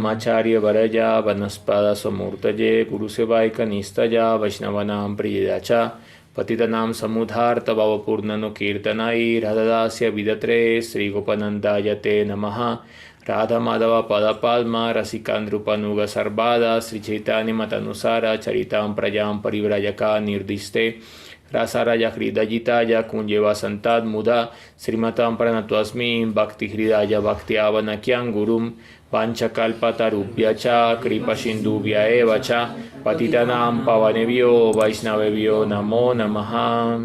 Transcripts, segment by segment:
Brahmacharya Varaya Vanaspada Samurtaye Guru Sevaika Nistaya Vaishnavanam Priyacha Patitanam Samudharta Bhavapurnano Kirtanai Radhadasya Vidatre Sri Gopanandaya Te Namaha Radha Madhava Pada Padma Rasikandrupanuga Sarvada Sri Chaitanya Matanusara Charitam Prayam Parivrayaka Nirdiste Rasaraya Hridayitaya Kunjeva Santad Muda Srimatam Pranatwasmi Bhakti Hridaya Bhakti Avanakyam Gurum Panchakalpatarubhyacha Kripa Sindhubhya Evacha Patitanam Pavanebhyo Vaishnavebhyo Namo Namaha.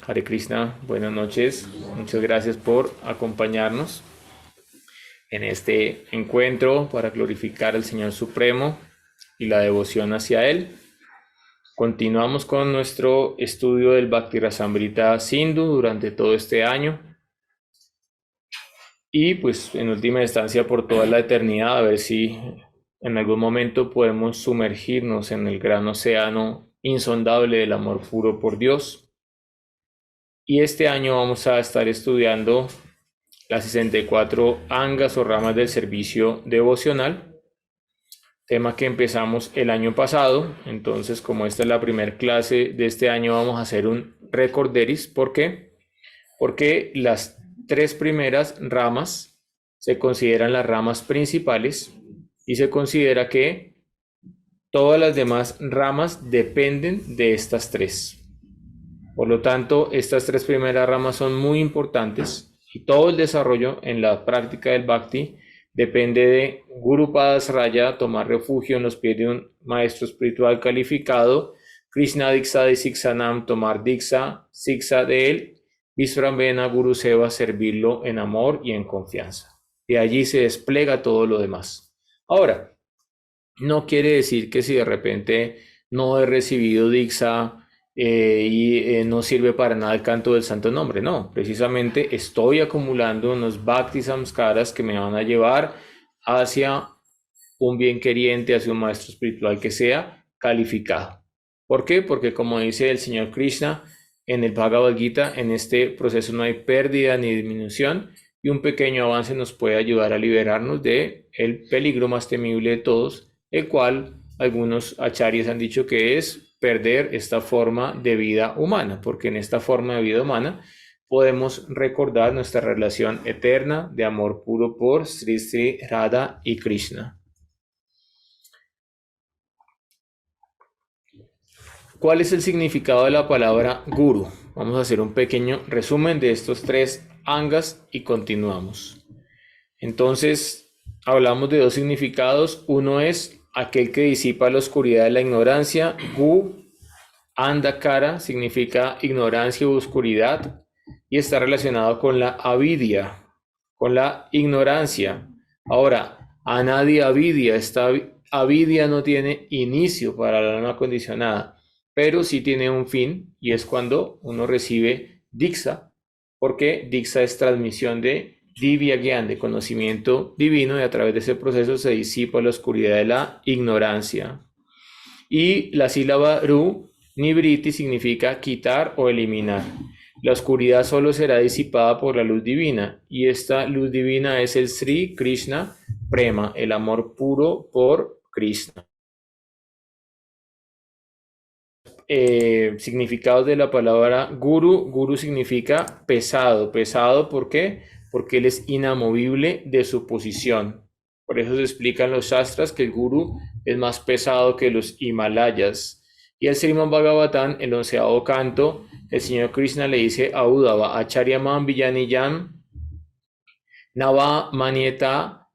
Hare Krishna, buenas noches. Muchas gracias por acompañarnos en este encuentro para glorificar al Señor Supremo y la devoción hacia Él. Continuamos con nuestro estudio del Bhakti Rasamrita Sindhu durante todo este año y pues en última instancia por toda la eternidad, a ver si en algún momento podemos sumergirnos en el gran océano insondable del amor puro por Dios. Y este año vamos a estar estudiando las 64 angas o ramas del servicio devocional, tema que empezamos el año pasado. Entonces, como esta es la primera clase de este año, vamos a hacer un recorderis. ¿Por qué? Porque las 3 primeras ramas se consideran las ramas principales y se considera que todas las demás ramas dependen de estas 3. Por lo tanto, estas 3 primeras ramas son muy importantes y todo el desarrollo en la práctica del Bhakti depende de Guru Padasraya, tomar refugio en los pies de un maestro espiritual calificado, Krishna Diksha de Siksanam, tomar Diksha, Siksha de él, Visvrambena Guru Seva, servirlo en amor y en confianza. De allí se despliega todo lo demás. Ahora, no quiere decir que si de repente no he recibido Diksha no sirve para nada el canto del santo nombre. No, precisamente estoy acumulando unos Bhakti Samskaras que me van a llevar hacia un bien queriente, hacia un maestro espiritual que sea calificado. ¿Por qué? Porque como dice el Señor Krishna en el Bhagavad Gita, en este proceso no hay pérdida ni disminución y un pequeño avance nos puede ayudar a liberarnos de el peligro más temible de todos, el cual algunos acharyas han dicho que es perder esta forma de vida humana, porque en esta forma de vida humana podemos recordar nuestra relación eterna de amor puro por Sri Sri Radha y Krishna. ¿Cuál es el significado de la palabra guru? Vamos a hacer un pequeño resumen de estos 3 angas y continuamos. Entonces, hablamos de 2 significados. Uno es aquel que disipa la oscuridad de la ignorancia. Gu, andhakara, significa ignorancia u oscuridad y está relacionado con la avidya, con la ignorancia. Ahora, anadi avidya, esta avidya no tiene inicio para la alma condicionada, pero sí tiene un fin y es cuando uno recibe Diksha, porque Diksha es transmisión de Divya Gyan, de conocimiento divino, y a través de ese proceso se disipa la oscuridad de la ignorancia. Y la sílaba Ru, Nibriti, significa quitar o eliminar. La oscuridad solo será disipada por la luz divina, y esta luz divina es el Sri Krishna Prema, el amor puro por Krishna. Significados de la palabra Guru. Guru significa pesado. Pesado, ¿por qué? Porque él es inamovible de su posición. Por eso se explican los Shastras que el Guru es más pesado que los Himalayas. Y el Srimad Bhagavatam, el 11º canto, el Señor Krishna le dice a Uddhava, Acharyamam Villaniyam Nava Manieta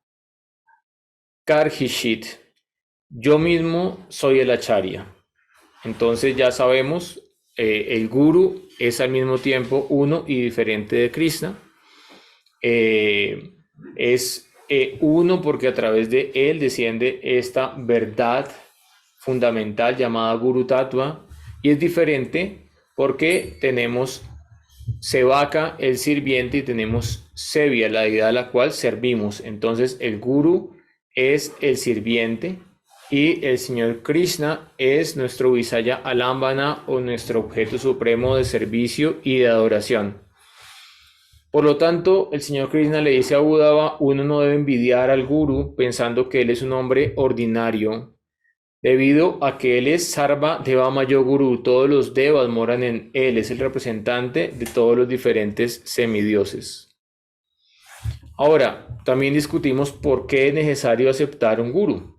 Karhishit. Yo mismo soy el Acharya. Entonces ya sabemos, el Guru es al mismo tiempo uno y diferente de Krishna. Es uno porque a través de él desciende esta verdad fundamental llamada Guru Tattva, y es diferente porque tenemos Sevaka, el sirviente, y tenemos Sevya, la deidad a la cual servimos. Entonces el Guru es el sirviente y el Señor Krishna es nuestro Visaya Alambana o nuestro objeto supremo de servicio y de adoración. Por lo tanto, el señor Krishna le dice a Uddhava, uno no debe envidiar al gurú pensando que él es un hombre ordinario, debido a que él es Sarva Devama Yoguru, todos los devas moran en él, es el representante de todos los diferentes semidioses. Ahora, también discutimos por qué es necesario aceptar un gurú.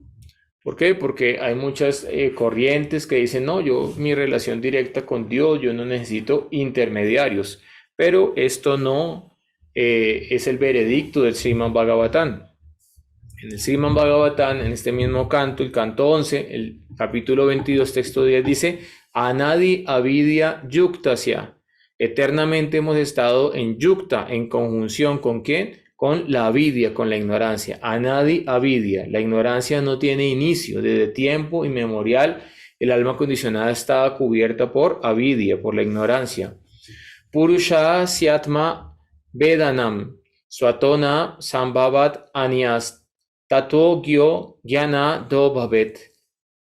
¿Por qué? Porque hay muchas corrientes que dicen, no, yo mi relación directa con Dios, yo no necesito intermediarios. Pero esto no es el veredicto del Srimad Bhagavatam. En el Srimad Bhagavatam, en este mismo canto, el canto 11, el capítulo 22, texto 10, dice, Anadi avidya yuktasya. Eternamente hemos estado en yukta, en conjunción ¿con quién? Con la avidya, con la ignorancia. Anadi avidya. La ignorancia no tiene inicio. Desde tiempo inmemorial, el alma condicionada estaba cubierta por avidya, por la ignorancia. Purusha syatma vedanam. Swatona sambhavat anyas tato gyo jnana do bhavet.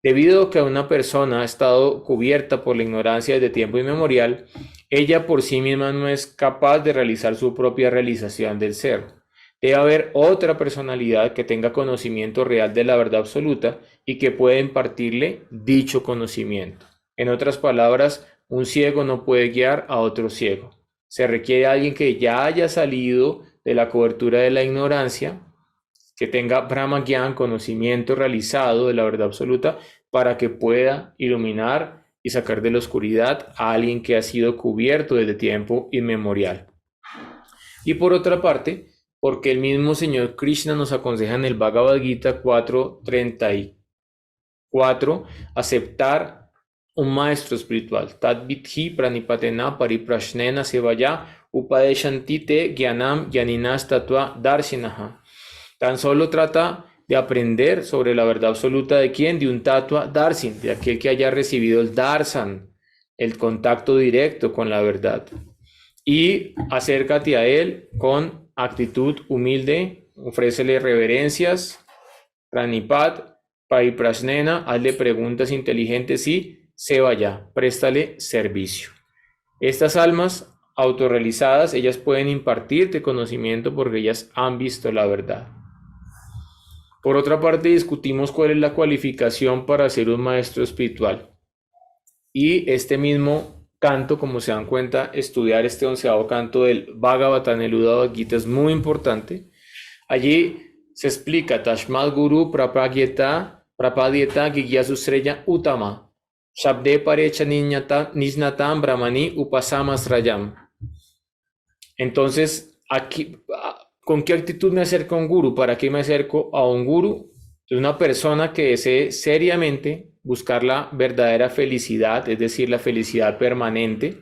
Debido a que una persona ha estado cubierta por la ignorancia desde tiempo inmemorial, ella por sí misma no es capaz de realizar su propia realización del ser. Debe haber otra personalidad que tenga conocimiento real de la verdad absoluta y que pueda impartirle dicho conocimiento. En otras palabras, un ciego no puede guiar a otro ciego. Se requiere alguien que ya haya salido de la cobertura de la ignorancia, que tenga Brahma Gyan, conocimiento realizado de la verdad absoluta, para que pueda iluminar y sacar de la oscuridad a alguien que ha sido cubierto desde tiempo inmemorial. Y por otra parte, porque el mismo Señor Krishna nos aconseja en el Bhagavad Gita 4.34 aceptar un maestro espiritual. Tad vidhi pranipatena pariprashnena sevaya upadeshantite gyanam gyaninas tatua darshinaha. Tan solo trata de aprender sobre la verdad absoluta de quién, de un tatua darsin, de aquel que haya recibido el darsan, el contacto directo con la verdad. Y acércate a él con actitud humilde, ofrécele reverencias, pranipat, pariprasnena, hazle preguntas inteligentes y se vaya, préstale servicio. Estas almas autorrealizadas, ellas pueden impartirte conocimiento porque ellas han visto la verdad. Por otra parte, discutimos cuál es la cualificación para ser un maestro espiritual. Y este mismo canto, como se dan cuenta, estudiar este 11º canto del Bhagavatam, el Uddhava Gita, es muy importante. Allí se explica, Tashmad Guru Prapadyeta Gigyasusreya Utama Shabde Parecha Nijnatam Brahmani Upasamasrayam. Entonces, aquí, ¿con qué actitud me acerco a un gurú? ¿Para qué me acerco a un gurú? Es una persona que desee seriamente buscar la verdadera felicidad, es decir, la felicidad permanente.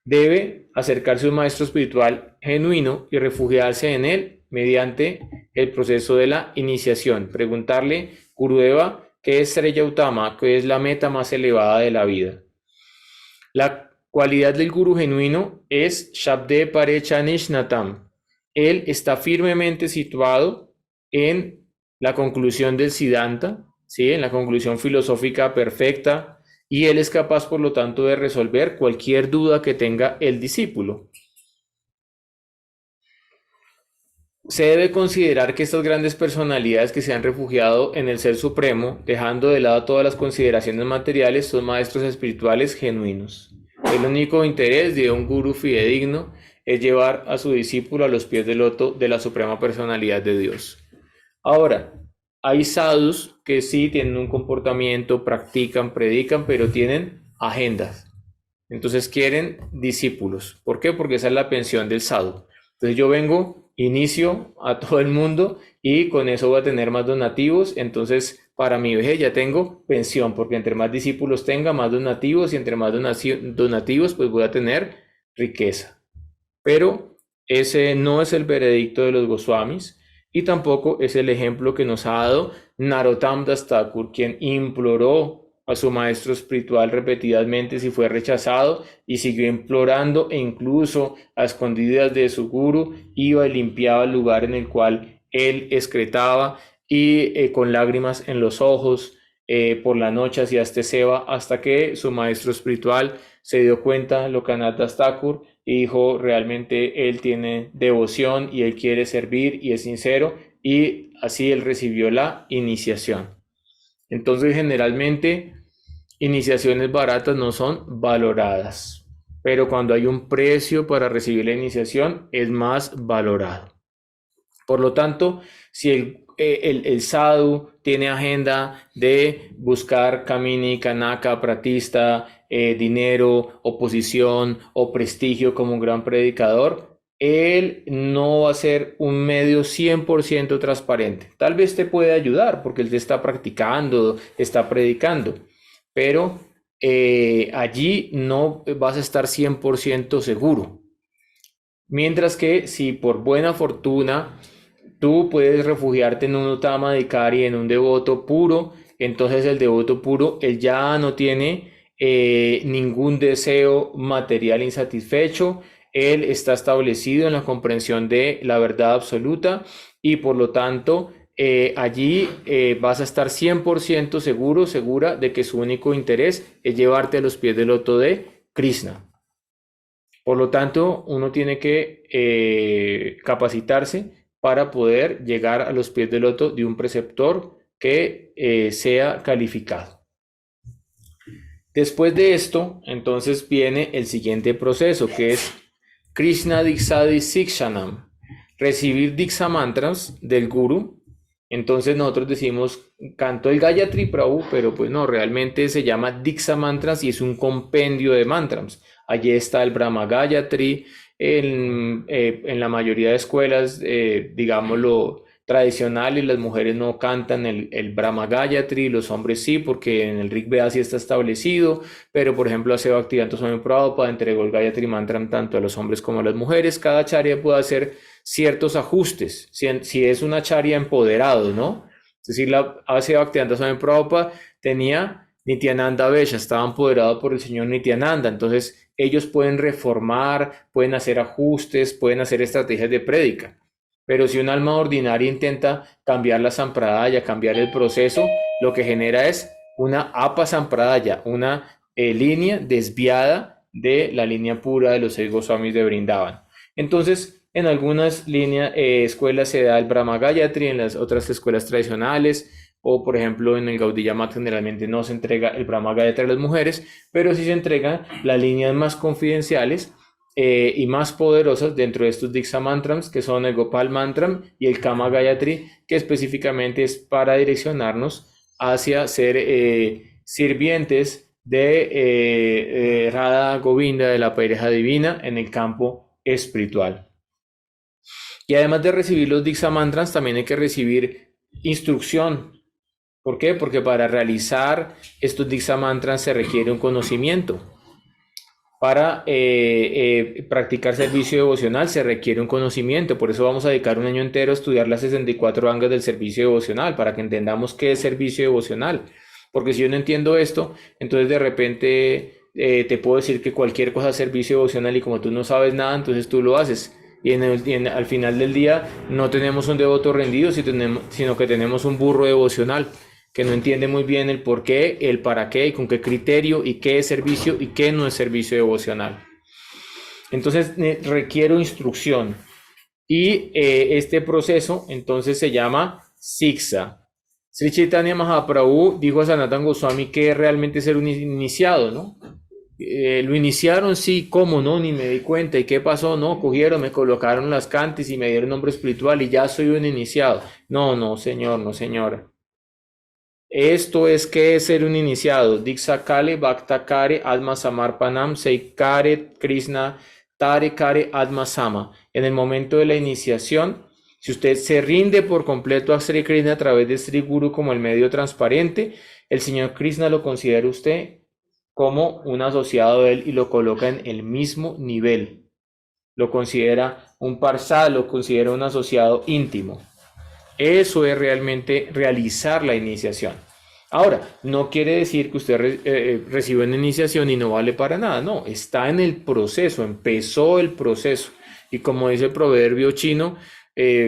Debe acercarse a un maestro espiritual genuino y refugiarse en él mediante el proceso de la iniciación. Preguntarle, Gurudeva, ¿qué es Sreya Utama? ¿Qué es la meta más elevada de la vida? La cualidad del gurú genuino es Shabde Parecha Nishnatam. Él está firmemente situado en la conclusión del Siddhanta, ¿sí? En la conclusión filosófica perfecta, y él es capaz, por lo tanto, de resolver cualquier duda que tenga el discípulo. Se debe considerar que estas grandes personalidades que se han refugiado en el Ser Supremo, dejando de lado todas las consideraciones materiales, son maestros espirituales genuinos. El único interés de un gurú fidedigno es llevar a su discípulo a los pies del loto de la Suprema Personalidad de Dios. Ahora, hay sadhus que sí tienen un comportamiento, practican, predican, pero tienen agendas. Entonces quieren discípulos. ¿Por qué? Porque esa es la pensión del sadhu. Entonces yo vengo, inicio a todo el mundo y con eso voy a tener más donativos. Entonces para mi vejez ya tengo pensión, porque entre más discípulos tenga, más donativos, y entre más donativos pues voy a tener riqueza. Pero ese no es el veredicto de los Goswamis. Y tampoco es el ejemplo que nos ha dado Narottam Das Thakur, quien imploró a su maestro espiritual repetidamente si fue rechazado y siguió implorando, e incluso a escondidas de su guru iba y limpiaba el lugar en el cual él excretaba y con lágrimas en los ojos por la noche hacía este seva, hasta que su maestro espiritual se dio cuenta, Lokanath Das Thakur, y dijo realmente él tiene devoción y él quiere servir y es sincero, y así él recibió la iniciación. Entonces generalmente iniciaciones baratas no son valoradas, pero cuando hay un precio para recibir la iniciación es más valorado. Por lo tanto, si el sadhu tiene agenda de buscar kamini, kanaka, pratista, dinero, oposición o prestigio como un gran predicador, él no va a ser un medio 100% transparente. Tal vez te puede ayudar porque él te está practicando, está predicando, pero allí no vas a estar 100% seguro. Mientras que si por buena fortuna tú puedes refugiarte en un Uttama Adhikari, en un devoto puro, entonces el devoto puro, él ya no tiene ningún deseo material insatisfecho, él está establecido en la comprensión de la verdad absoluta y por lo tanto allí vas a estar 100% seguro, segura de que su único interés es llevarte a los pies del loto de Krishna. Por lo tanto, uno tiene que capacitarse para poder llegar a los pies del loto de un preceptor que sea calificado. Después de esto, entonces viene el siguiente proceso, que es Krishna Dikshadi Sikshanam, recibir Diksha mantras del Guru. Entonces nosotros decimos, canto el Gayatri Prabhu, pero pues no, realmente se llama Diksha mantras y es un compendio de mantras. Allí está el Brahma Gayatri, en la mayoría de escuelas, digámoslo, tradicionales, las mujeres no cantan el Brahma Gayatri, los hombres sí, porque en el Rig Veda sí está establecido, pero por ejemplo, hace Bhaktivedanta Swami Prabhupada entregó el Gayatri Mantra tanto a los hombres como a las mujeres. Cada charya puede hacer ciertos ajustes, si es una charya empoderado, ¿no? Es decir, hace Bhaktivedanta Swami Prabhupada tenía Nityananda Vesha, estaba empoderado por el señor Nityananda, entonces ellos pueden reformar, pueden hacer ajustes, pueden hacer estrategias de prédica. Pero si un alma ordinaria intenta cambiar la sampradaya, cambiar el proceso, lo que genera es una apasampradaya, una línea desviada de la línea pura de los 6 Goswamis de Vrindavan. Entonces, en algunas escuelas se da el Brahma Gayatri, en las otras escuelas tradicionales, o por ejemplo en el Gaudiya Math generalmente no se entrega el Brahma Gayatri a las mujeres, pero sí se entregan las líneas más confidenciales y más poderosas dentro de estos Diksha Mantrams, que son el Gopal Mantram y el Kama Gayatri, que específicamente es para direccionarnos hacia ser sirvientes de Radha Govinda, de la pareja divina, en el campo espiritual. Y además de recibir los Diksha Mantrams, también hay que recibir instrucción. ¿Por qué? Porque para realizar estos Diksha Mantras se requiere un conocimiento. Para practicar servicio devocional se requiere un conocimiento, por eso vamos a dedicar un año entero a estudiar las 64 angas del servicio devocional, para que entendamos qué es servicio devocional. Porque si yo no entiendo esto, entonces de repente te puedo decir que cualquier cosa es servicio devocional y como tú no sabes nada, entonces tú lo haces. Y al final del día no tenemos un devoto rendido, sino que tenemos un burro devocional que no entiende muy bien el por qué, el para qué y con qué criterio y qué es servicio y qué no es servicio devocional. Entonces requiero instrucción y este proceso entonces se llama Siksha. Sri Chaitanya Mahaprabhu dijo a Sanatana Goswami que realmente ser un iniciado, ¿no? Lo iniciaron, sí, ¿cómo no? Ni me di cuenta. ¿Y qué pasó? No, cogieron, me colocaron las cantis y me dieron nombre espiritual y ya soy un iniciado. No, no, señor, no, señora. Esto es que es ser un iniciado. Diksha Kale, Bhakta Kare, Atma Samarpanam, Seikare, Krishna, Tare Kare, Atma Sama. En el momento de la iniciación, si usted se rinde por completo a Sri Krishna a través de Sri Guru como el medio transparente, el señor Krishna lo considera usted como un asociado de él y lo coloca en el mismo nivel. Lo considera un parsad, lo considera un asociado íntimo. Eso es realmente realizar la iniciación. Ahora, no quiere decir que usted reciba una iniciación y no vale para nada. No, está en el proceso, empezó el proceso. Y como dice el proverbio chino,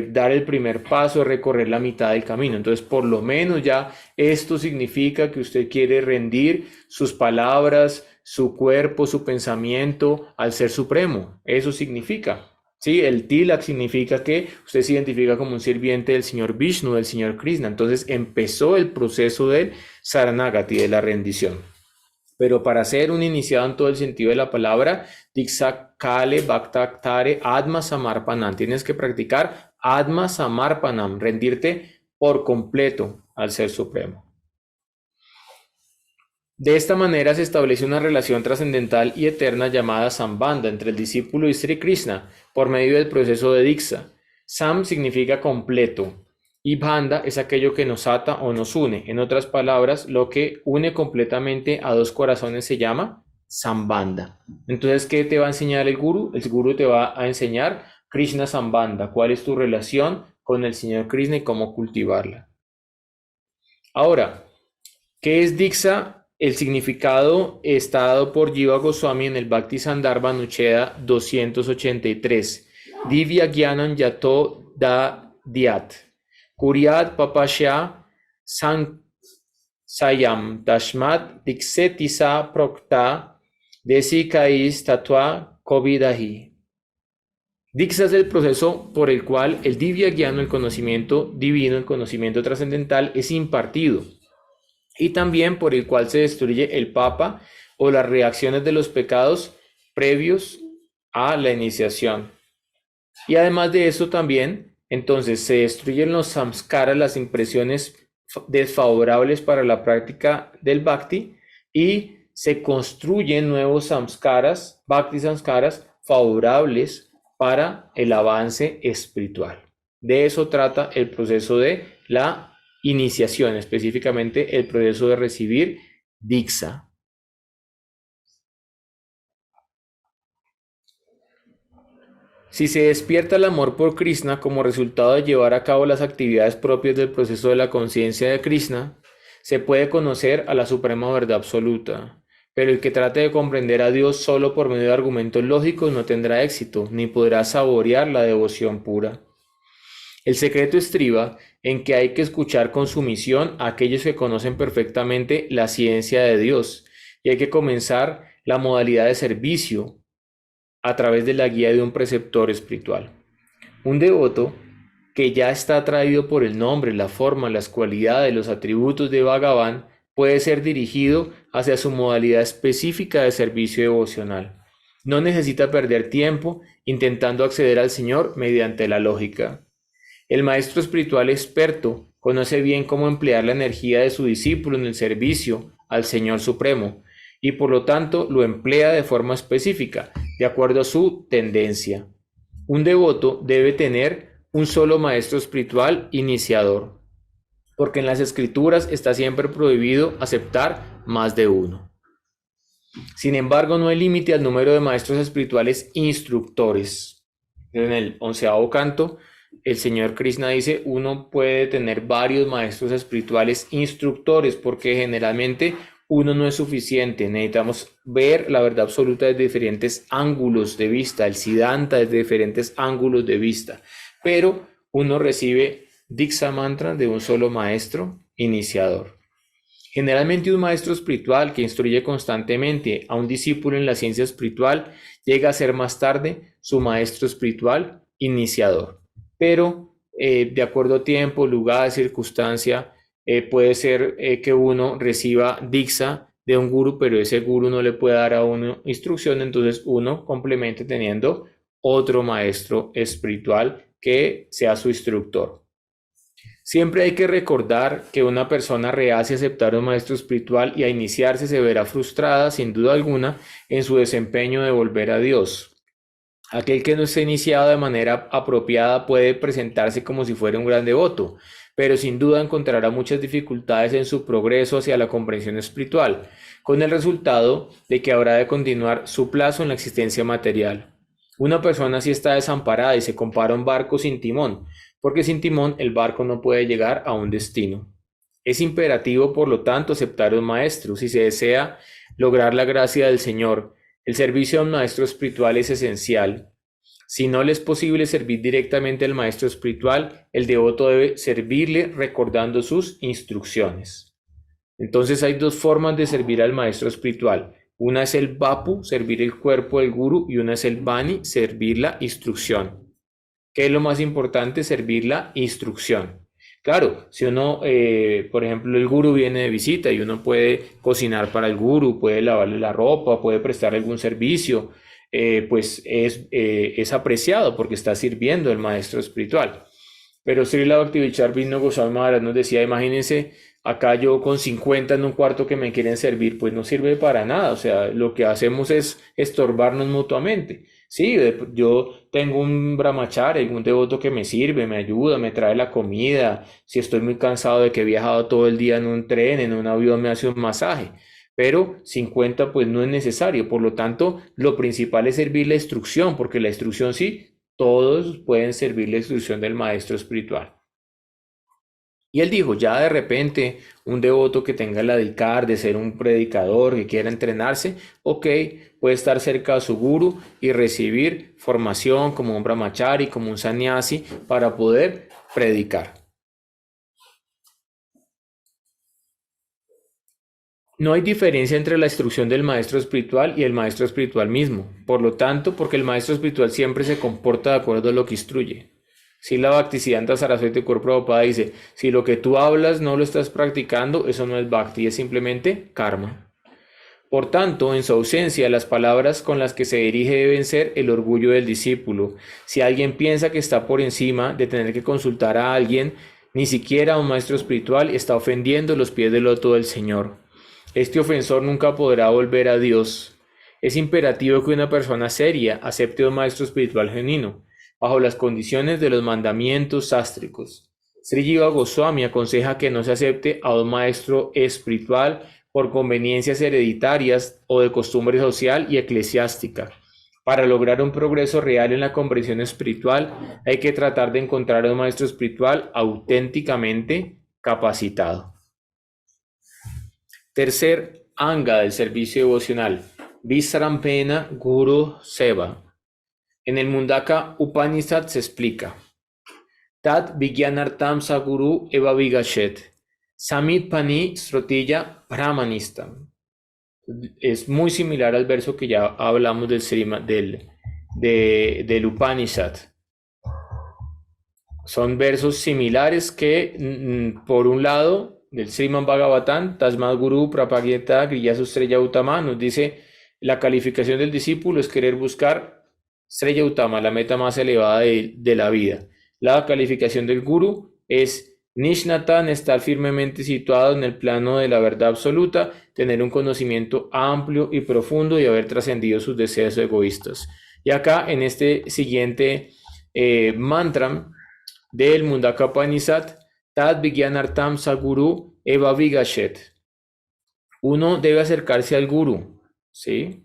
dar el primer paso es recorrer la mitad del camino. Entonces, por lo menos ya esto significa que usted quiere rendir sus palabras, su cuerpo, su pensamiento al Ser Supremo. Eso significa. Sí, el tilak significa que usted se identifica como un sirviente del Señor Vishnu, del Señor Krishna. Entonces empezó el proceso del Saranagati, de la rendición. Pero para ser un iniciado en todo el sentido de la palabra, Diksha Kale Bhaktaktare Atma Samarpanam. Tienes que practicar Atma Samarpanam, rendirte por completo al Ser Supremo. De esta manera se establece una relación trascendental y eterna llamada Sambandha entre el discípulo y Sri Krishna por medio del proceso de Diksha. Sam significa completo y Bandha es aquello que nos ata o nos une. En otras palabras, lo que une completamente a dos corazones se llama Sambandha. Entonces, ¿qué te va a enseñar el Guru? El Guru te va a enseñar Krishna Sambandha, cuál es tu relación con el Señor Krishna y cómo cultivarla. Ahora, ¿qué es Diksha? El significado está dado por Jiva Goswami en el Bhakti Sandarbha Anucheda 283. Divya Gyanam Yato Da Diat. Kuryat Papasya Sayam Tashmat Diksetisa Prokta Desikais Tatva Kovidahi. Diksha es el proceso por el cual el Divya Gyana, el conocimiento divino, el conocimiento trascendental, es impartido, y también por el cual se destruye el papa o las reacciones de los pecados previos a la iniciación. Y además de eso también, entonces se destruyen los samskaras, las impresiones desfavorables para la práctica del bhakti, y se construyen nuevos samskaras, bhakti samskaras, favorables para el avance espiritual. De eso trata el proceso de la iniciación, específicamente el proceso de recibir Diksha. Si se despierta el amor por Krishna como resultado de llevar a cabo las actividades propias del proceso de la conciencia de Krishna, se puede conocer a la suprema verdad absoluta. Pero el que trate de comprender a Dios solo por medio de argumentos lógicos no tendrá éxito, ni podrá saborear la devoción pura. El secreto estriba en que hay que escuchar con sumisión a aquellos que conocen perfectamente la ciencia de Dios, y hay que comenzar la modalidad de servicio a través de la guía de un preceptor espiritual. Un devoto que ya está atraído por el nombre, la forma, las cualidades, los atributos de Bhagavan puede ser dirigido hacia su modalidad específica de servicio devocional. No necesita perder tiempo intentando acceder al Señor mediante la lógica. El maestro espiritual experto conoce bien cómo emplear la energía de su discípulo en el servicio al Señor Supremo, y por lo tanto lo emplea de forma específica, de acuerdo a su tendencia. Un devoto debe tener un solo maestro espiritual iniciador, porque en las escrituras está siempre prohibido aceptar más de uno. Sin embargo, no hay límite al número de maestros espirituales instructores. En el 11º canto, el Señor Krishna dice, uno puede tener varios maestros espirituales instructores, porque generalmente uno no es suficiente. Necesitamos ver la verdad absoluta desde diferentes ángulos de vista, el Siddhanta desde diferentes ángulos de vista. Pero uno recibe Diksha Mantra de un solo maestro iniciador. Generalmente un maestro espiritual que instruye constantemente a un discípulo en la ciencia espiritual llega a ser más tarde su maestro espiritual iniciador. Pero de acuerdo a tiempo, lugar, circunstancia, puede ser que uno reciba Diksha de un guru, pero ese guru no le puede dar a uno instrucción, entonces uno complemente teniendo otro maestro espiritual que sea su instructor. Siempre hay que recordar que una persona reacia a aceptar un maestro espiritual y a iniciarse se verá frustrada, sin duda alguna, en su desempeño de volver a Dios. Aquel que no esté iniciado de manera apropiada puede presentarse como si fuera un gran devoto, pero sin duda encontrará muchas dificultades en su progreso hacia la comprensión espiritual, con el resultado de que habrá de continuar su plazo en la existencia material. Una persona así está desamparada y se compara a un barco sin timón, porque sin timón el barco no puede llegar a un destino. Es imperativo, por lo tanto, aceptar un maestro si se desea lograr la gracia del Señor. El servicio a un maestro espiritual es esencial. Si no le es posible servir directamente al maestro espiritual, el devoto debe servirle recordando sus instrucciones. Entonces hay dos formas de servir al maestro espiritual. Una es el Vapu, servir el cuerpo del guru, y una es el Bani, servir la instrucción. ¿Qué es lo más importante? Servir la instrucción. Claro, si uno, por ejemplo, el gurú viene de visita y uno puede cocinar para el gurú, puede lavarle la ropa, puede prestar algún servicio, pues es apreciado porque está sirviendo al maestro espiritual. Pero Srila Bhaktivinoda Vino Goswami Maharaj nos decía, imagínense, acá yo con 50 en un cuarto que me quieren servir, pues no sirve para nada. O sea, lo que hacemos es estorbarnos mutuamente. Sí, yo tengo un brahmachari, un devoto que me sirve, me ayuda, me trae la comida. Si estoy muy cansado de que he viajado todo el día en un tren, en un avión, me hace un masaje. Pero 50 pues no es necesario. Por lo tanto, lo principal es servir la instrucción, porque la instrucción sí, todos pueden servir la instrucción del maestro espiritual. Y él dijo, ya de repente, un devoto que tenga la dedicar de ser un predicador, que quiera entrenarse, ok, puede estar cerca de su guru y recibir formación como un brahmachari, como un sannyasi, para poder predicar. No hay diferencia entre la instrucción del maestro espiritual y el maestro espiritual mismo. Por lo tanto, porque el maestro espiritual siempre se comporta de acuerdo a lo que instruye. Si la Bhaktisiddhanta Saraswati Thakur Prabhupada dice, si lo que tú hablas no lo estás practicando, eso no es Bhakti, es simplemente karma. Por tanto, en su ausencia, las palabras con las que se dirige deben ser el orgullo del discípulo. Si alguien piensa que está por encima de tener que consultar a alguien, ni siquiera a un maestro espiritual, está ofendiendo los pies del loto del Señor. Este ofensor nunca podrá volver a Dios. Es imperativo que una persona seria acepte a un maestro espiritual genuino, bajo las condiciones de los mandamientos sástricos. Sri Jiva Goswami aconseja que no se acepte a un maestro espiritual por conveniencias hereditarias o de costumbre social y eclesiástica. Para lograr un progreso real en la comprensión espiritual, hay que tratar de encontrar a un maestro espiritual auténticamente capacitado. Tercer anga del servicio devocional, Visrampena Guru Seva. En el Mundaka Upanishad se explica, Tat Vigyanartam Saguru Eva Vigashet, Samit Pani Srotilla Brahmanistam. Es muy similar al verso que ya hablamos del Upanishad. Son versos similares que, por un lado, del Srimad Bhagavatam, Tasmad Guru Prapagyeta Griya Sustraya Uttama, nos dice, la calificación del discípulo es querer buscar Sreya Uttama, la meta más elevada de la vida. La calificación del Guru es Nishnatan, estar firmemente situado en el plano de la verdad absoluta, tener un conocimiento amplio y profundo y haber trascendido sus deseos egoístas. Y acá, en este siguiente mantra del Mundaka Upanishad, Tad Vigyanartam Saguru Eva Vigashet. Uno debe acercarse al Guru, ¿sí?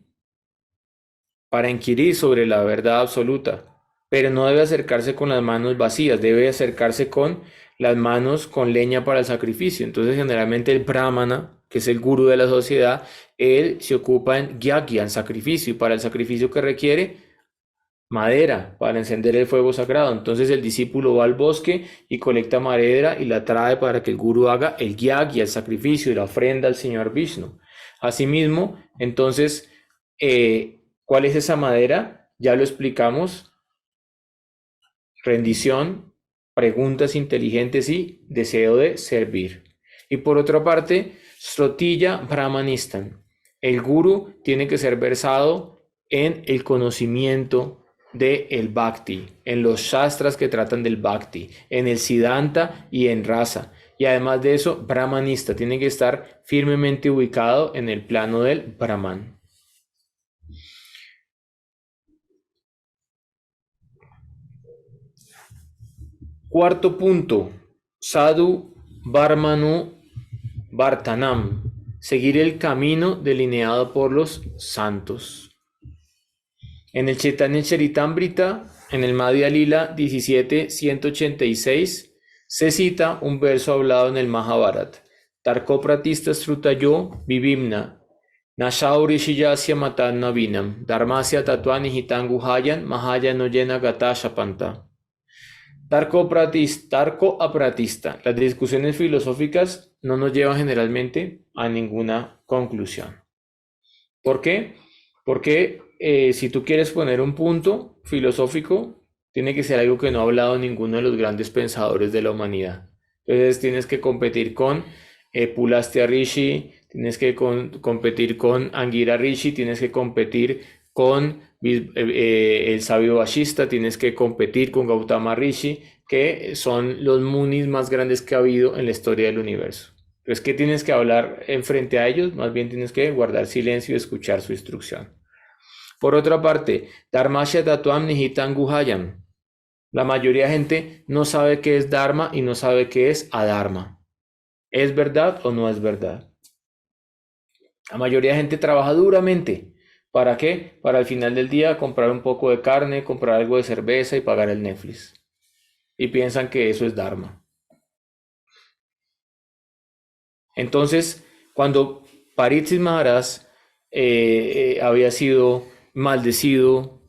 Para inquirir sobre la verdad absoluta, pero no debe acercarse con las manos vacías, debe acercarse con las manos con leña para el sacrificio. Entonces, generalmente el brahmana, que es el gurú de la sociedad, él se ocupa en yagya, en sacrificio, y para el sacrificio que requiere madera para encender el fuego sagrado. Entonces el discípulo va al bosque y colecta madera y la trae para que el gurú haga el yagya, el sacrificio y la ofrenda al Señor Vishnu. Asimismo, entonces, ¿cuál es esa madera? Ya lo explicamos. Rendición, preguntas inteligentes y deseo de servir. Y por otra parte, Srotilla Brahmanistan. El gurú tiene que ser versado en el conocimiento del Bhakti, en los Shastras que tratan del Bhakti, en el Siddhanta y en Rasa. Y además de eso, Brahmanista tiene que estar firmemente ubicado en el plano del Brahman. Cuarto punto, Sadhu Varmanu Vartanam, seguir el camino delineado por los santos. En el Chaitanya Charitamrita, en el Madhya Lila 17.186, se cita un verso hablado en el Mahabharata. Tarkopratista Srutayo Vivimna, Nashaurishiyasya Matan Navinam, Dharmasya Tatuani Hitanguhayan, Mahayano Yena Gata Shapanta. Tarko apratista. Las discusiones filosóficas no nos llevan generalmente a ninguna conclusión. ¿Por qué? Porque si tú quieres poner un punto filosófico, tiene que ser algo que no ha hablado ninguno de los grandes pensadores de la humanidad. Entonces tienes que competir con Pulastya Rishi, tienes que competir con Angira Rishi, tienes que competir con el sabio Vashista, tienes que competir con Gautama Rishi, que son los munis más grandes que ha habido en la historia del universo. Entonces, ¿qué tienes que hablar en frente a ellos? Más bien tienes que guardar silencio y escuchar su instrucción. Por otra parte, Dharmasya Tattvam Nihitam Guhayam. La mayoría de gente no sabe qué es Dharma y no sabe qué es Adharma. ¿Es verdad o no es verdad? La mayoría de gente trabaja duramente. ¿Para qué? Para al final del día comprar un poco de carne, comprar algo de cerveza y pagar el Netflix. Y piensan que eso es Dharma. Entonces, cuando Pariksit Maharaj había sido maldecido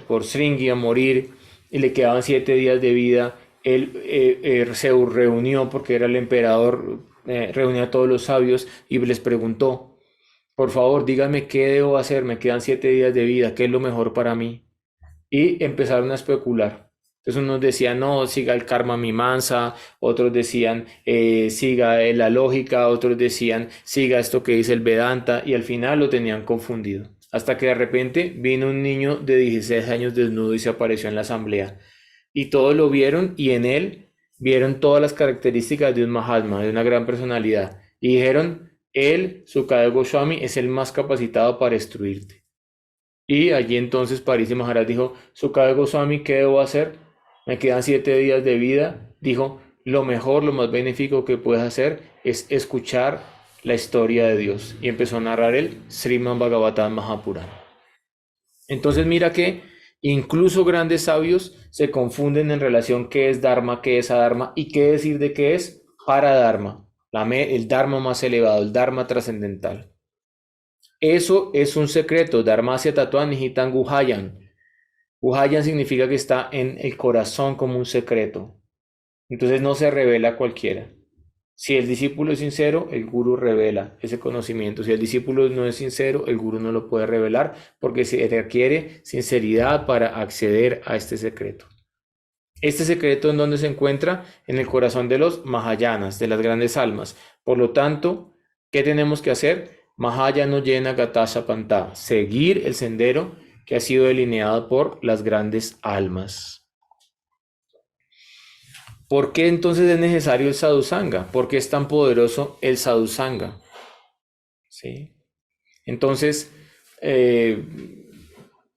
por Sringi a morir y le quedaban 7 días de vida, él se reunió porque era el emperador, reunió a todos los sabios y les preguntó, por favor, díganme qué debo hacer, me quedan 7 días de vida, qué es lo mejor para mí. Y empezaron a especular. Entonces unos decían, no, siga el karma mimansa, otros decían, siga la lógica, otros decían, siga esto que dice el Vedanta, y al final lo tenían confundido. Hasta que de repente vino un niño de 16 años desnudo y se apareció en la asamblea. Y todos lo vieron y en él vieron todas las características de un Mahatma, de una gran personalidad. Y dijeron, él, Sukadeva Goswami, es el más capacitado para instruirte. Y allí entonces Pariksit Maharaj dijo, Sukadeva Goswami, ¿qué debo hacer? Me quedan 7 días de vida. Dijo, lo mejor, lo más benéfico que puedes hacer es escuchar la historia de Dios. Y empezó a narrar el Srimad Bhagavatam Mahapurana. Entonces mira que incluso grandes sabios se confunden en relación qué es Dharma, qué es Adharma y qué decir de qué es Paradharma, el Dharma más elevado, el Dharma trascendental. Eso es un secreto. Dharmasya Tattvam Nihitam Guhayam. Guhayam significa que está en el corazón como un secreto. Entonces no se revela a cualquiera. Si el discípulo es sincero, el gurú revela ese conocimiento. Si el discípulo no es sincero, el gurú no lo puede revelar porque se requiere sinceridad para acceder a este secreto. Este secreto en donde se encuentra en el corazón de los Mahayanas, de las grandes almas. Por lo tanto, ¿qué tenemos que hacer? Mahayana Yena Gatasha Panta, seguir el sendero que ha sido delineado por las grandes almas. ¿Por qué entonces es necesario el sadhusanga? ¿Por qué es tan poderoso el sadhusanga? ¿Sí? Entonces, a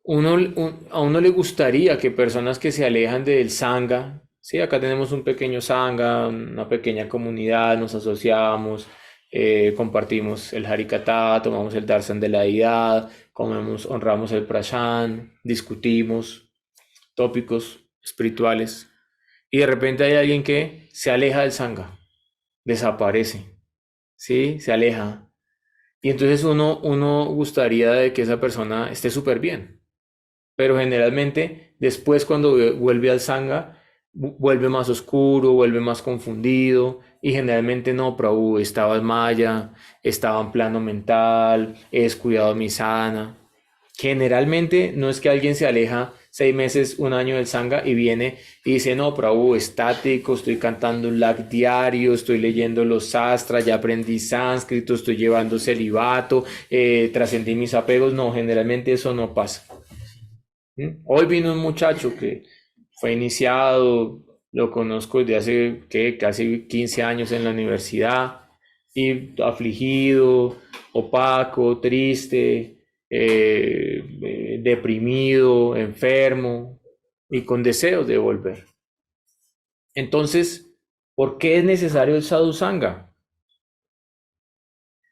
uno le gustaría que personas que se alejan del sangha, sí, acá tenemos un pequeño sangha, una pequeña comunidad, nos asociamos, compartimos el harikatha, tomamos el darshan de la deidad, comemos, honramos el prashan, discutimos tópicos espirituales y de repente hay alguien que se aleja del sangha, desaparece, sí, se aleja y entonces uno gustaría de que esa persona esté súper bien. Pero generalmente después cuando vuelve al sangha, vuelve más oscuro, vuelve más confundido y generalmente no, Prabhu, estaba en maya, estaba en plano mental, he descuidado mi sana. Generalmente no es que alguien se aleja 6 meses, un año del sangha y viene y dice, no, Prabhu, estático, estoy cantando un lag diario, estoy leyendo los sastras, ya aprendí sánscrito, estoy llevando celibato, trascendí mis apegos. No, generalmente eso no pasa. Hoy vino un muchacho que fue iniciado, lo conozco desde hace casi 15 años en la universidad, y afligido, opaco, triste, deprimido, enfermo y con deseos de volver. Entonces, ¿por qué es necesario el sadhusanga?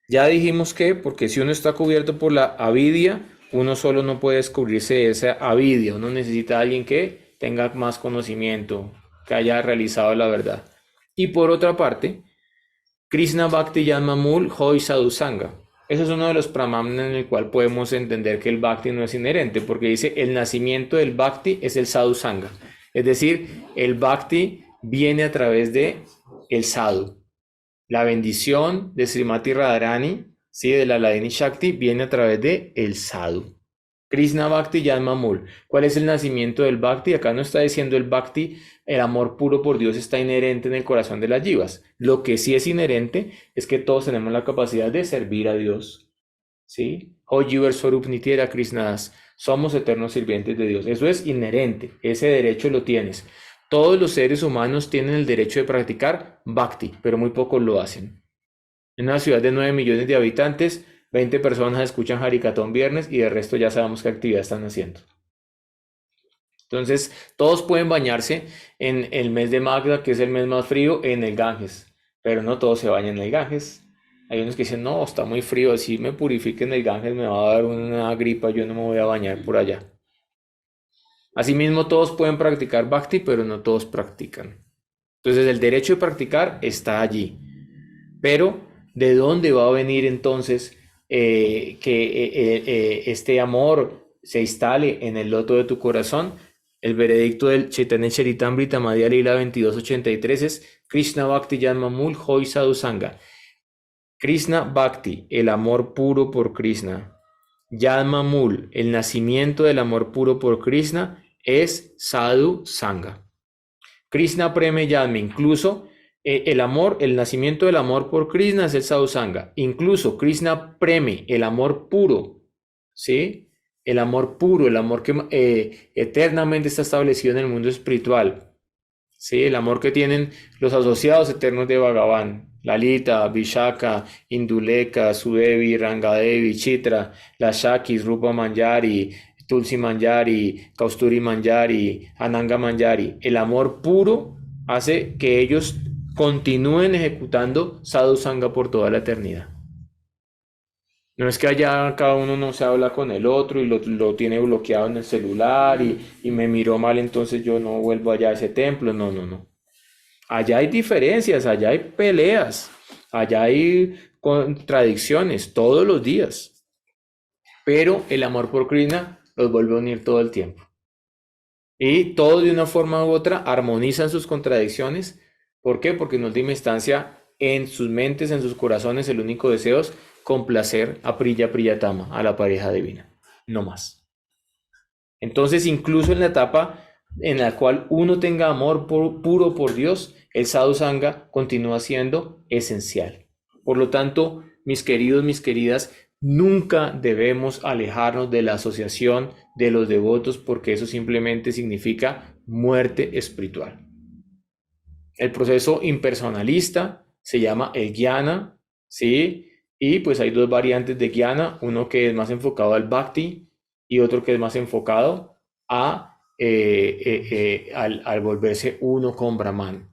Ya dijimos que porque si uno está cubierto por la avidya, uno solo no puede descubrirse de esa avidya, uno necesita a alguien que tenga más conocimiento, que haya realizado la verdad. Y por otra parte, Krishna Bhakti Yamamul Hoy Sadhusanga. Ese es uno de los pramam en el cual podemos entender que el Bhakti no es inherente, porque dice el nacimiento del Bhakti es el Sadhusanga. Es decir, el Bhakti viene a través de el sadhu. La bendición de Srimati Radharani ¿sí? De la Ladini Shakti viene a través de el sadhu. Krishna Bhakti Yadmamul. ¿Cuál es el nacimiento del Bhakti? Acá no está diciendo el Bhakti, el amor puro por Dios está inherente en el corazón de las jivas. Lo que sí es inherente es que todos tenemos la capacidad de servir a Dios. ¿Sí? O Jivar Swarup Nitya Krishnadas. Somos eternos sirvientes de Dios. Eso es inherente. Ese derecho lo tienes. Todos los seres humanos tienen el derecho de practicar Bhakti, pero muy pocos lo hacen. En una ciudad de 9 millones de habitantes, 20 personas escuchan Harikatón viernes y de resto ya sabemos qué actividad están haciendo. Entonces, todos pueden bañarse en el mes de Magda, que es el mes más frío, en el Ganges, pero no todos se bañan en el Ganges. Hay unos que dicen, no, está muy frío, si me purifique en el Ganges me va a dar una gripa, yo no me voy a bañar por allá. Asimismo, todos pueden practicar Bhakti, pero no todos practican. Entonces, el derecho de practicar está allí. Pero, ¿de dónde va a venir entonces que este amor se instale en el loto de tu corazón? El veredicto del Chaitanya Charitamrita Madhya Lila 2283 es Krishna Bhakti Yadmamul Hoy Sadhu Sangha. Krishna Bhakti, el amor puro por Krishna. Yadmamul, el nacimiento del amor puro por Krishna, es Sadhu Sangha. Krishna Preme Yadme, incluso el amor, el nacimiento del amor por Krishna es el Sadhu Sangha. Incluso Krishna Preme, el amor puro, ¿sí? El amor puro, el amor que eternamente está establecido en el mundo espiritual, ¿sí? El amor que tienen los asociados eternos de Bhagavan, Lalita, Vishaka, Induleka, Sudevi, Rangadevi, Chitra, las Shakis, Rupa Manjari, Tulsi Manjari, Kausturi Manjari, Ananga Manjari. El amor puro hace que ellos continúen ejecutando Sadhu Sangha por toda la eternidad. No es que allá cada uno no se habla con el otro y lo tiene bloqueado en el celular y me miró mal, entonces yo no vuelvo allá a ese templo. No, no, no. Allá hay diferencias, allá hay peleas, allá hay contradicciones todos los días. Pero el amor por Krishna los vuelve a unir todo el tiempo. Y todos de una forma u otra armonizan sus contradicciones. ¿Por qué? Porque en última instancia, en sus mentes, en sus corazones, el único deseo es complacer a Priya Priyatama, a la pareja divina. No más. Entonces, incluso en la etapa en la cual uno tenga amor puro por Dios, el Sadhu Sangha continúa siendo esencial. Por lo tanto, mis queridos, mis queridas, nunca debemos alejarnos de la asociación de los devotos porque eso simplemente significa muerte espiritual. El proceso impersonalista se llama el Jnana, ¿sí? Y pues hay dos variantes de Jnana, uno que es más enfocado al Bhakti y otro que es más enfocado al volverse uno con Brahman.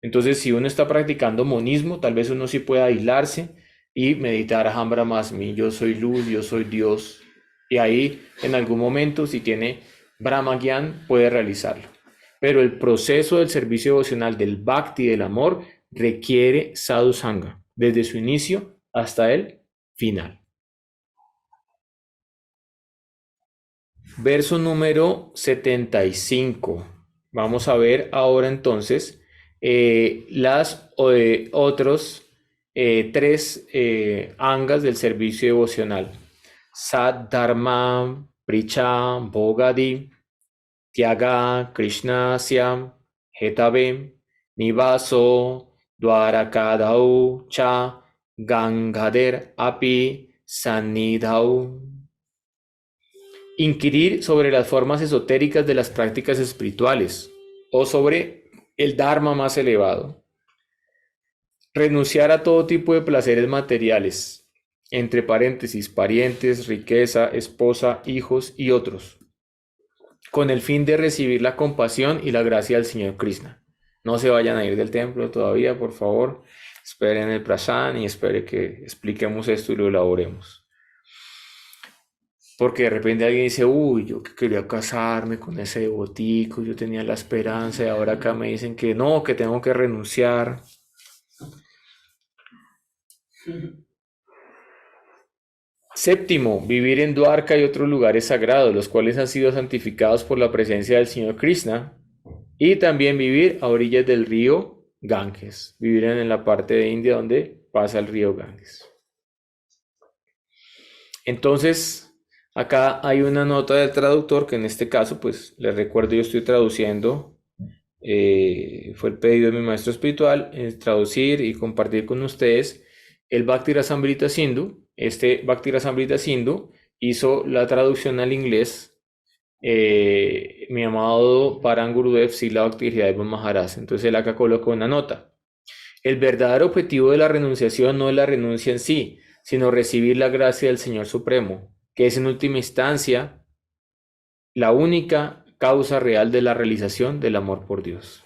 Entonces, si uno está practicando monismo, tal vez uno sí pueda aislarse y meditar Aham Brahmasmi, yo soy luz, yo soy Dios. Y ahí, en algún momento, si tiene Brahma Gyan, puede realizarlo. Pero el proceso del servicio devocional, del Bhakti, del amor, requiere Sadhu Sangha, desde su inicio hasta el final. Verso número 75. Vamos a ver ahora entonces las otros tres angas del servicio devocional. Sat Dharma, Pricha, Bogadi, Tyaga, Krishnasya, Hetave, Nivaso, Dwarakadau, Cha, Gangader, Api, Sannidhau. Inquirir sobre las formas esotéricas de las prácticas espirituales o sobre el Dharma más elevado. Renunciar a todo tipo de placeres materiales, entre paréntesis, parientes, riqueza, esposa, hijos y otros, con el fin de recibir la compasión y la gracia del Señor Krishna. No se vayan a ir del templo todavía, por favor. Esperen el prashan y esperen que expliquemos esto y lo elaboremos. Porque de repente alguien dice, uy, yo que quería casarme con ese devotico, yo tenía la esperanza y ahora acá me dicen que no, que tengo que renunciar. Séptimo, vivir en Dwarka y otros lugares sagrados, los cuales han sido santificados por la presencia del Señor Krishna. Y también vivir a orillas del río Ganges, vivir en la parte de India donde pasa el río Ganges. Entonces, acá hay una nota del traductor que en este caso, pues les recuerdo, yo estoy traduciendo, fue el pedido de mi maestro espiritual, traducir y compartir con ustedes el Bhakti Rasamrita Sindhu. Este Bhakti Rasamrita Sindhu hizo la traducción al inglés mi amado Param Gurudev Srila Bhaktivedanta Maharaj. Entonces él acá colocó una nota. El verdadero objetivo de la renunciación no es la renuncia en sí, sino recibir la gracia del Señor Supremo, que es en última instancia la única causa real de la realización del amor por Dios.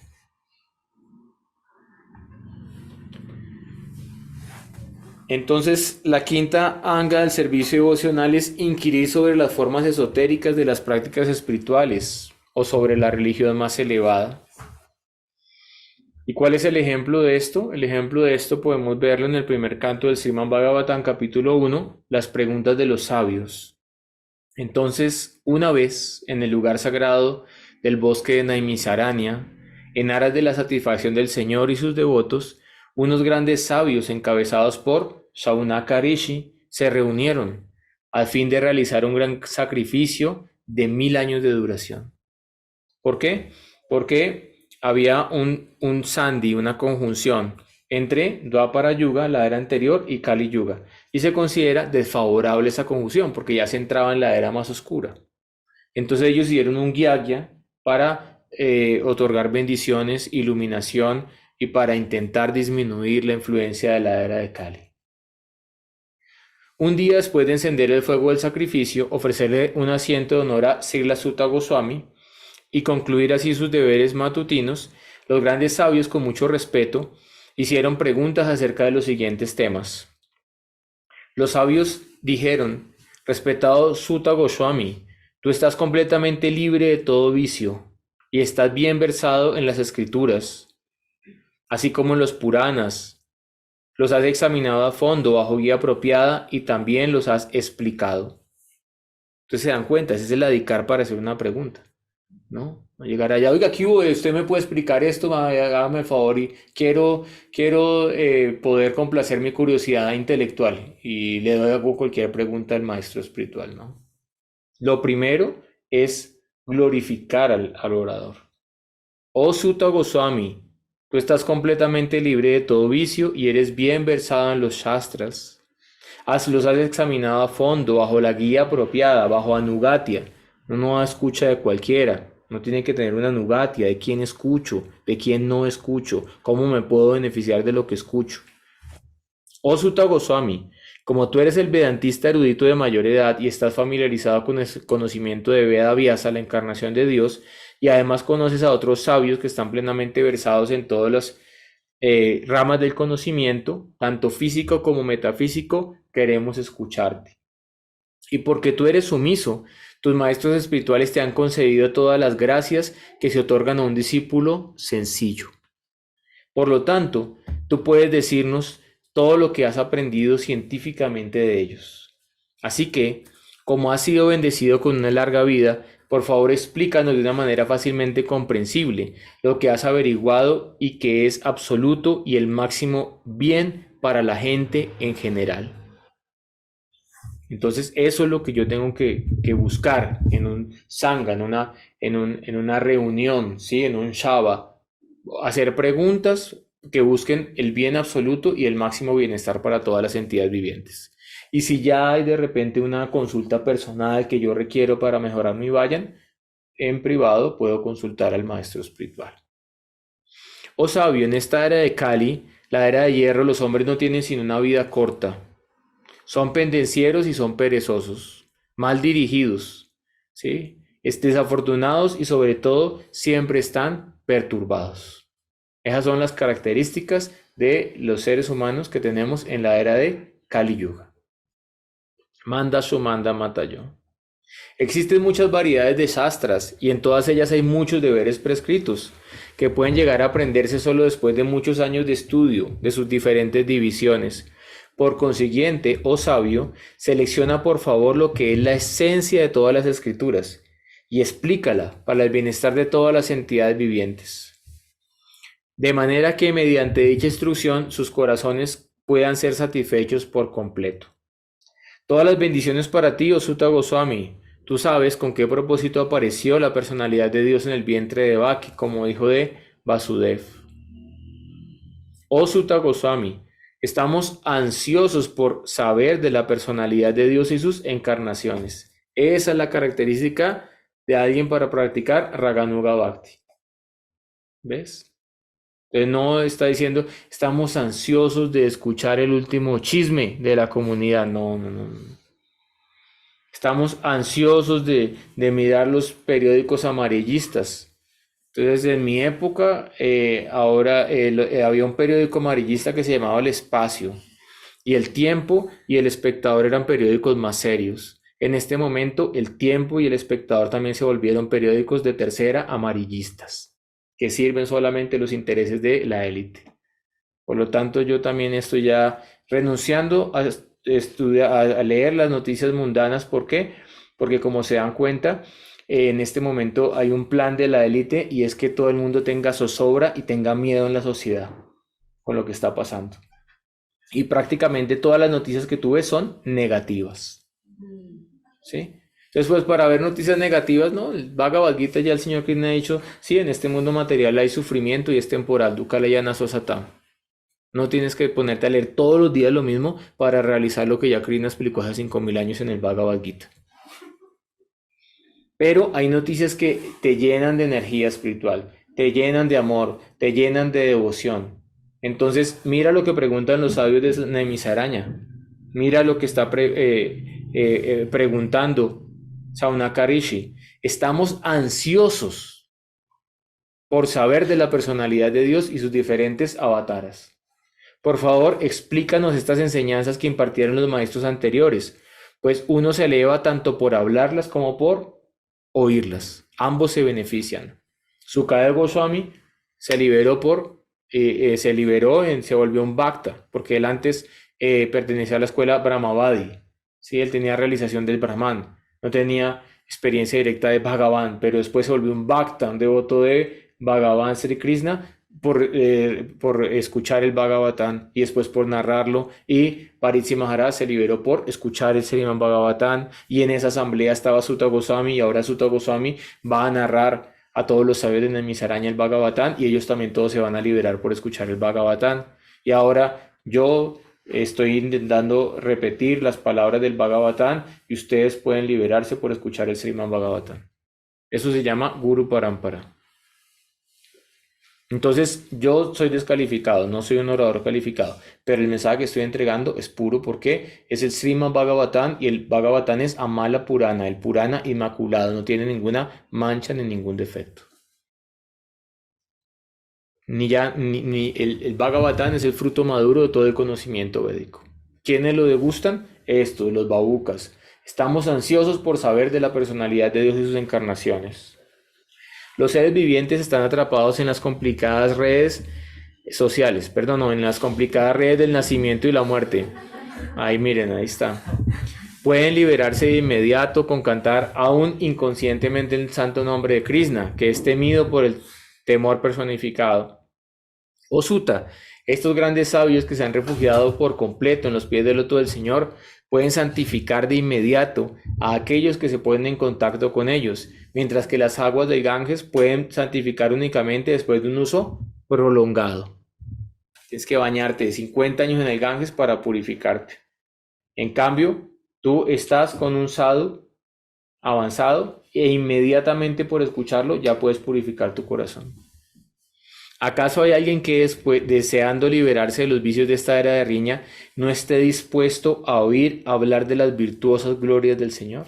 Entonces, la quinta anga del servicio devocional es inquirir sobre las formas esotéricas de las prácticas espirituales o sobre la religión más elevada. ¿Y cuál es el ejemplo de esto? El ejemplo de esto podemos verlo en el primer canto del Srimad Bhagavatam, capítulo 1, las preguntas de los sabios. Entonces, una vez en el lugar sagrado del bosque de Naimisaranya, en aras de la satisfacción del Señor y sus devotos, unos grandes sabios encabezados por Shaunaka Rishi se reunieron al fin de realizar un gran sacrificio de 1000 años de duración. ¿Por qué? Porque había un sandhi, una conjunción entre Dwapara Yuga, la era anterior, y Kali Yuga. Y se considera desfavorable esa conjunción porque ya se entraba en la era más oscura. Entonces ellos hicieron un yagya para otorgar bendiciones, iluminación y para intentar disminuir la influencia de la era de Kali. Un día después de encender el fuego del sacrificio, ofrecerle un asiento de honor a Srila Sutta Goswami y concluir así sus deberes matutinos, los grandes sabios, con mucho respeto, hicieron preguntas acerca de los siguientes temas. Los sabios dijeron: respetado Sutta Goswami, tú estás completamente libre de todo vicio y estás bien versado en las escrituras, así como en los Puranas. Los has examinado a fondo bajo guía apropiada y también los has explicado. Entonces se dan cuenta, ese es el adicar para hacer una pregunta, ¿no? No llegar allá, oiga, ¿qué hubo? ¿Usted me puede explicar esto? Hágame el favor y quiero poder complacer mi curiosidad intelectual y le hago cualquier pregunta al maestro espiritual, ¿no? Lo primero es glorificar al orador. Oh Sutta Goswami, tú estás completamente libre de todo vicio y eres bien versado en los shastras. Los has examinado a fondo, bajo la guía apropiada, bajo anugatya. No escucha de cualquiera. No tiene que tener una anugatya de quién escucho, de quién no escucho, cómo me puedo beneficiar de lo que escucho. Oh Sutta Goswami, como tú eres el vedantista erudito de mayor edad y estás familiarizado con el conocimiento de Veda Vyasa, la encarnación de Dios, y además conoces a otros sabios que están plenamente versados en todas las ramas del conocimiento, tanto físico como metafísico, queremos escucharte. Y porque tú eres sumiso, tus maestros espirituales te han concedido todas las gracias que se otorgan a un discípulo sencillo. Por lo tanto, tú puedes decirnos todo lo que has aprendido científicamente de ellos. Así que, como has sido bendecido con una larga vida, por favor explícanos de una manera fácilmente comprensible lo que has averiguado y que es absoluto y el máximo bien para la gente en general. Entonces, eso es lo que yo tengo que buscar en un sangha, en una reunión, ¿sí? En un shava. Hacer preguntas que busquen el bien absoluto y el máximo bienestar para todas las entidades vivientes. Y si ya hay de repente una consulta personal que yo requiero para mejorar mi vayan, en privado puedo consultar al maestro espiritual. Oh sabio, en esta era de Kali, la era de hierro, los hombres no tienen sino una vida corta. Son pendencieros y son perezosos, mal dirigidos, ¿sí? Desafortunados y sobre todo siempre están perturbados. Esas son las características de los seres humanos que tenemos en la era de Kali Yuga. Manda Sumanda Matayo. Existen muchas variedades de shastras y en todas ellas hay muchos deberes prescritos que pueden llegar a aprenderse solo después de muchos años de estudio de sus diferentes divisiones. Por consiguiente, oh sabio, selecciona por favor lo que es la esencia de todas las escrituras y explícala para el bienestar de todas las entidades vivientes. De manera que mediante dicha instrucción sus corazones puedan ser satisfechos por completo. Todas las bendiciones para ti, oh Suta Goswami. Tú sabes con qué propósito apareció la personalidad de Dios en el vientre de Baki como hijo de Vasudev. Oh Suta Goswami, estamos ansiosos por saber de la personalidad de Dios y sus encarnaciones. Esa es la característica de alguien para practicar Raganuga Bhakti. ¿Ves? Entonces no está diciendo, estamos ansiosos de escuchar el último chisme de la comunidad. No, no, no. Estamos ansiosos de mirar los periódicos amarillistas. Entonces, en mi época, había un periódico amarillista que se llamaba El Espacio, y El Tiempo y El Espectador eran periódicos más serios. En este momento, El Tiempo y El Espectador también se volvieron periódicos de tercera amarillistas, que sirven solamente los intereses de la élite. Por lo tanto, yo también estoy ya renunciando a estudiar, a leer las noticias mundanas. ¿Por qué? Porque como se dan cuenta, en este momento hay un plan de la élite y es que todo el mundo tenga zozobra y tenga miedo en la sociedad con lo que está pasando. Y prácticamente todas las noticias que tú ves son negativas. ¿Sí? Entonces, pues para ver noticias negativas, ¿no? El Bhagavad Gita, ya el señor Krishna ha dicho, sí, en este mundo material hay sufrimiento y es temporal. Dukkhalayana Sosatam. No tienes que ponerte a leer todos los días lo mismo para realizar lo que ya Krishna explicó hace 5000 años en el Bhagavad Gita. Pero hay noticias que te llenan de energía espiritual, te llenan de amor, te llenan de devoción. Entonces, mira lo que preguntan los sabios de Naimisaraña. Mira lo que está preguntando Saunakarishi. Estamos ansiosos por saber de la personalidad de Dios y sus diferentes avataras. Por favor, explícanos estas enseñanzas que impartieron los maestros anteriores, pues uno se eleva tanto por hablarlas como por oírlas. Ambos se benefician. Sukadeva Goswami se volvió un Bhakta, porque él antes pertenecía a la escuela Brahmavadi. ¿Sí? Él tenía realización del Brahman, no tenía experiencia directa de Bhagavan, pero después se volvió un Bhakta, un devoto de Bhagavan Sri Krishna, por escuchar el Bhagavatam y después por narrarlo, y Parikshit Maharaj se liberó por escuchar el Srimad Bhagavatam, y en esa asamblea estaba Suta Goswami, y ahora Suta Goswami va a narrar a todos los sabios de Naimisaraña el Bhagavatam, y ellos también todos se van a liberar por escuchar el Bhagavatam. Y ahora yo estoy intentando repetir las palabras del Bhagavatam y ustedes pueden liberarse por escuchar el Srimad Bhagavatam. Eso se llama Guru Parampara. Entonces yo soy descalificado, no soy un orador calificado, pero el mensaje que estoy entregando es puro porque es el Srimad Bhagavatam, y el Bhagavatam es Amala Purana, el Purana inmaculado, no tiene ninguna mancha ni ningún defecto. El Bhagavatam es el fruto maduro de todo el conocimiento védico. ¿Quiénes lo degustan? Estos, los babucas. Estamos ansiosos por saber de la personalidad de Dios y sus encarnaciones. Los seres vivientes están atrapados en las complicadas redes sociales, en las complicadas redes del nacimiento y la muerte. Ahí miren, ahí está. Pueden liberarse de inmediato con cantar aún inconscientemente el santo nombre de Krishna, que es temido por el temor personificado. Oh Suta, estos grandes sabios que se han refugiado por completo en los pies del loto del Señor pueden santificar de inmediato a aquellos que se ponen en contacto con ellos, mientras que las aguas del Ganges pueden santificar únicamente después de un uso prolongado. Tienes que bañarte 50 años en el Ganges para purificarte. En cambio, tú estás con un sadhu avanzado e inmediatamente por escucharlo ya puedes purificar tu corazón. ¿Acaso hay alguien que deseando liberarse de los vicios de esta era de riña, no esté dispuesto a oír hablar de las virtuosas glorias del Señor?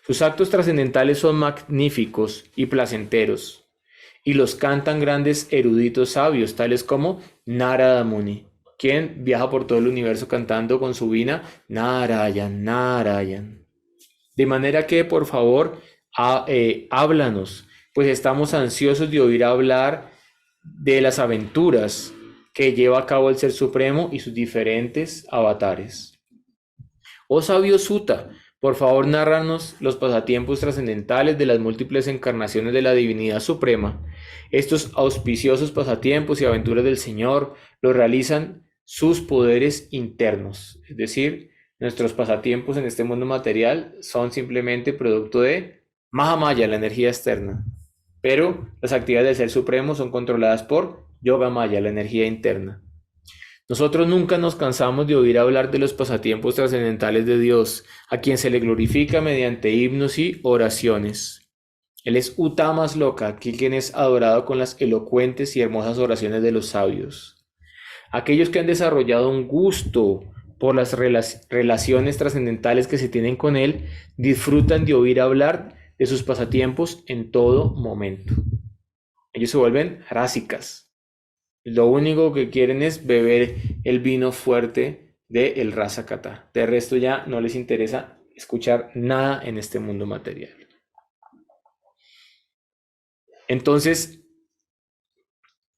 Sus actos trascendentales son magníficos y placenteros, y los cantan grandes eruditos sabios, tales como Narada Muni, quien viaja por todo el universo cantando con su vina Narayan, Narayan. De manera que, por favor, háblanos, pues estamos ansiosos de oír hablar de las aventuras que lleva a cabo el Ser Supremo y sus diferentes avatares. Oh sabio Suta, por favor nárranos los pasatiempos trascendentales de las múltiples encarnaciones de la Divinidad Suprema. Estos auspiciosos pasatiempos y aventuras del Señor los realizan sus poderes internos, es decir, Nuestros pasatiempos en este mundo material son simplemente producto de Mahamaya, la energía externa. Pero las actividades del Ser Supremo son controladas por Yoga Maya, la energía interna. Nosotros nunca nos cansamos de oír hablar de los pasatiempos trascendentales de Dios, a quien se le glorifica mediante himnos y oraciones. Él es Uttama Sloka, aquí quien es adorado con las elocuentes y hermosas oraciones de los sabios. Aquellos que han desarrollado un gusto por las relaciones trascendentales que se tienen con Él, disfrutan de oír hablar de sus pasatiempos en todo momento. Ellos se vuelven rásicas. Lo único que quieren es beber el vino fuerte del Rasa Kata. De resto ya no les interesa escuchar nada en este mundo material. Entonces,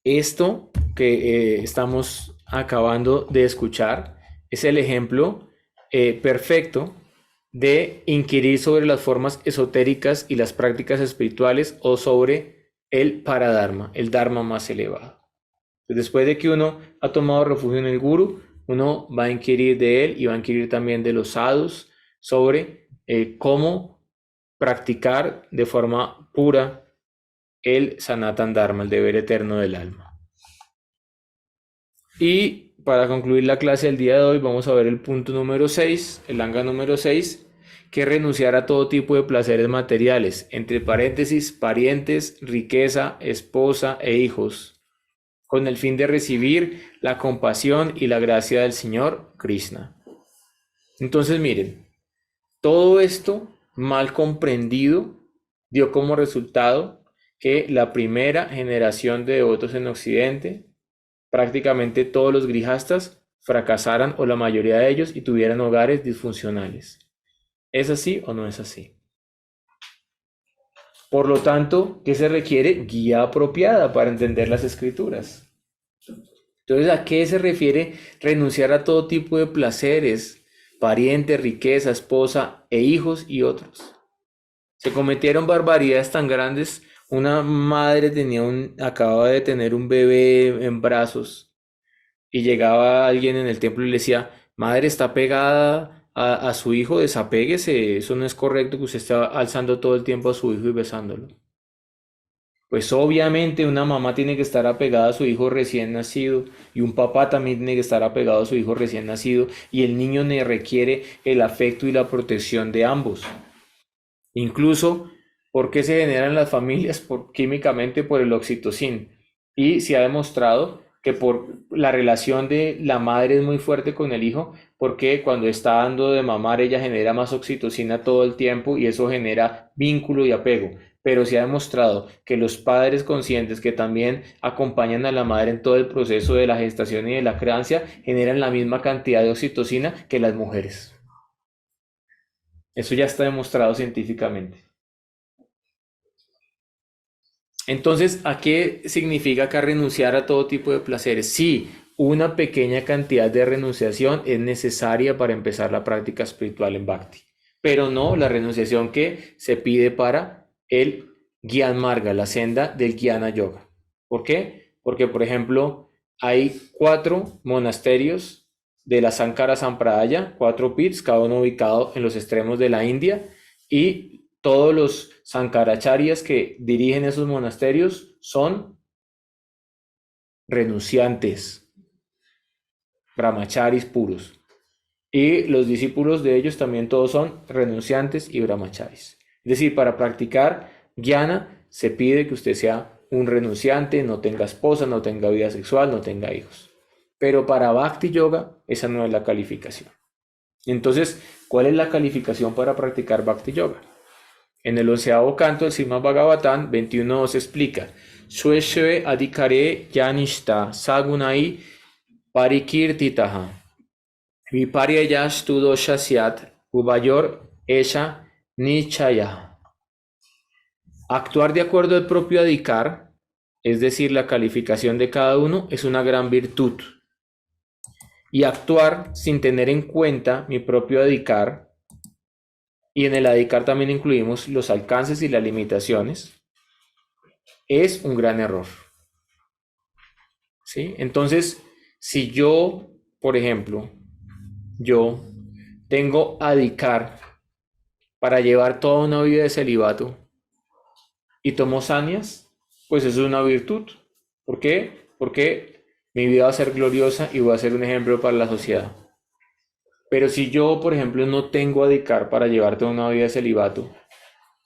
esto que estamos acabando de escuchar es el ejemplo perfecto de inquirir sobre las formas esotéricas y las prácticas espirituales o sobre el paradharma, el dharma más elevado. Después de que uno ha tomado refugio en el guru, uno va a inquirir de él y va a inquirir también de los sadhus sobre cómo practicar de forma pura el Sanatan Dharma, el deber eterno del alma. Y para concluir la clase del día de hoy vamos a ver el punto número 6, el anga número 6, que es renunciar a todo tipo de placeres materiales, entre paréntesis, parientes, riqueza, esposa e hijos, con el fin de recibir la compasión y la gracia del Señor Krishna. Entonces miren, todo esto mal comprendido dio como resultado que la primera generación de devotos en Occidente, prácticamente todos los grijastas, fracasaran o la mayoría de ellos y tuvieran hogares disfuncionales. ¿Es así o no es así? Por lo tanto, ¿qué se requiere? Guía apropiada para entender las escrituras. Entonces, ¿a qué se refiere renunciar a todo tipo de placeres, parientes, riqueza, esposa e hijos y otros? Se cometieron barbaridades tan grandes. Una madre acababa de tener un bebé en brazos y llegaba alguien en el templo y le decía, madre, está pegada a su hijo, desapéguese, eso no es correcto que usted esté alzando todo el tiempo a su hijo y besándolo. Pues obviamente una mamá tiene que estar apegada a su hijo recién nacido y un papá también tiene que estar apegado a su hijo recién nacido y el niño requiere el afecto y la protección de ambos. Incluso, ¿por qué se generan las familias? Químicamente por el oxitocin. Y se ha demostrado que por la relación de la madre es muy fuerte con el hijo, porque cuando está dando de mamar ella genera más oxitocina todo el tiempo y eso genera vínculo y apego. Pero se ha demostrado que los padres conscientes que también acompañan a la madre en todo el proceso de la gestación y de la crianza generan la misma cantidad de oxitocina que las mujeres. Eso ya está demostrado científicamente. Entonces, ¿a qué significa acá renunciar a todo tipo de placeres? Sí, una pequeña cantidad de renunciación es necesaria para empezar la práctica espiritual en Bhakti, pero no la renunciación que se pide para el Gyan Marga, la senda del Jnana Yoga. ¿Por qué? Porque, por ejemplo, hay 4 monasterios de la Sankara Sampradaya, 4 pits, cada uno ubicado en los extremos de la India, y todos los Sankaracharyas que dirigen esos monasterios son renunciantes, brahmacharis puros. Y los discípulos de ellos también todos son renunciantes y brahmacharis. Es decir, para practicar jnana se pide que usted sea un renunciante, no tenga esposa, no tenga vida sexual, no tenga hijos. Pero para Bhakti Yoga esa no es la calificación. Entonces, ¿cuál es la calificación para practicar Bhakti Yoga? En el 11º canto del Srimad Bhagavatam 21 se explica: Shweshwe adhikare yanishta sagunai parikirtitaha viparyayastu doshasyat ubayor esha nichaya. Actuar de acuerdo al propio adhikar, es decir, la calificación de cada uno, es una gran virtud. Y actuar sin tener en cuenta mi propio adhikar, y en el adhikar también incluimos los alcances y las limitaciones, es un gran error. ¿Sí? Entonces, si yo, por ejemplo, yo tengo a dedicar para llevar toda una vida de celibato y tomo sanias, pues eso es una virtud. ¿Por qué? Porque mi vida va a ser gloriosa y voy a ser un ejemplo para la sociedad. Pero si yo, por ejemplo, no tengo a dedicar para llevar toda una vida de celibato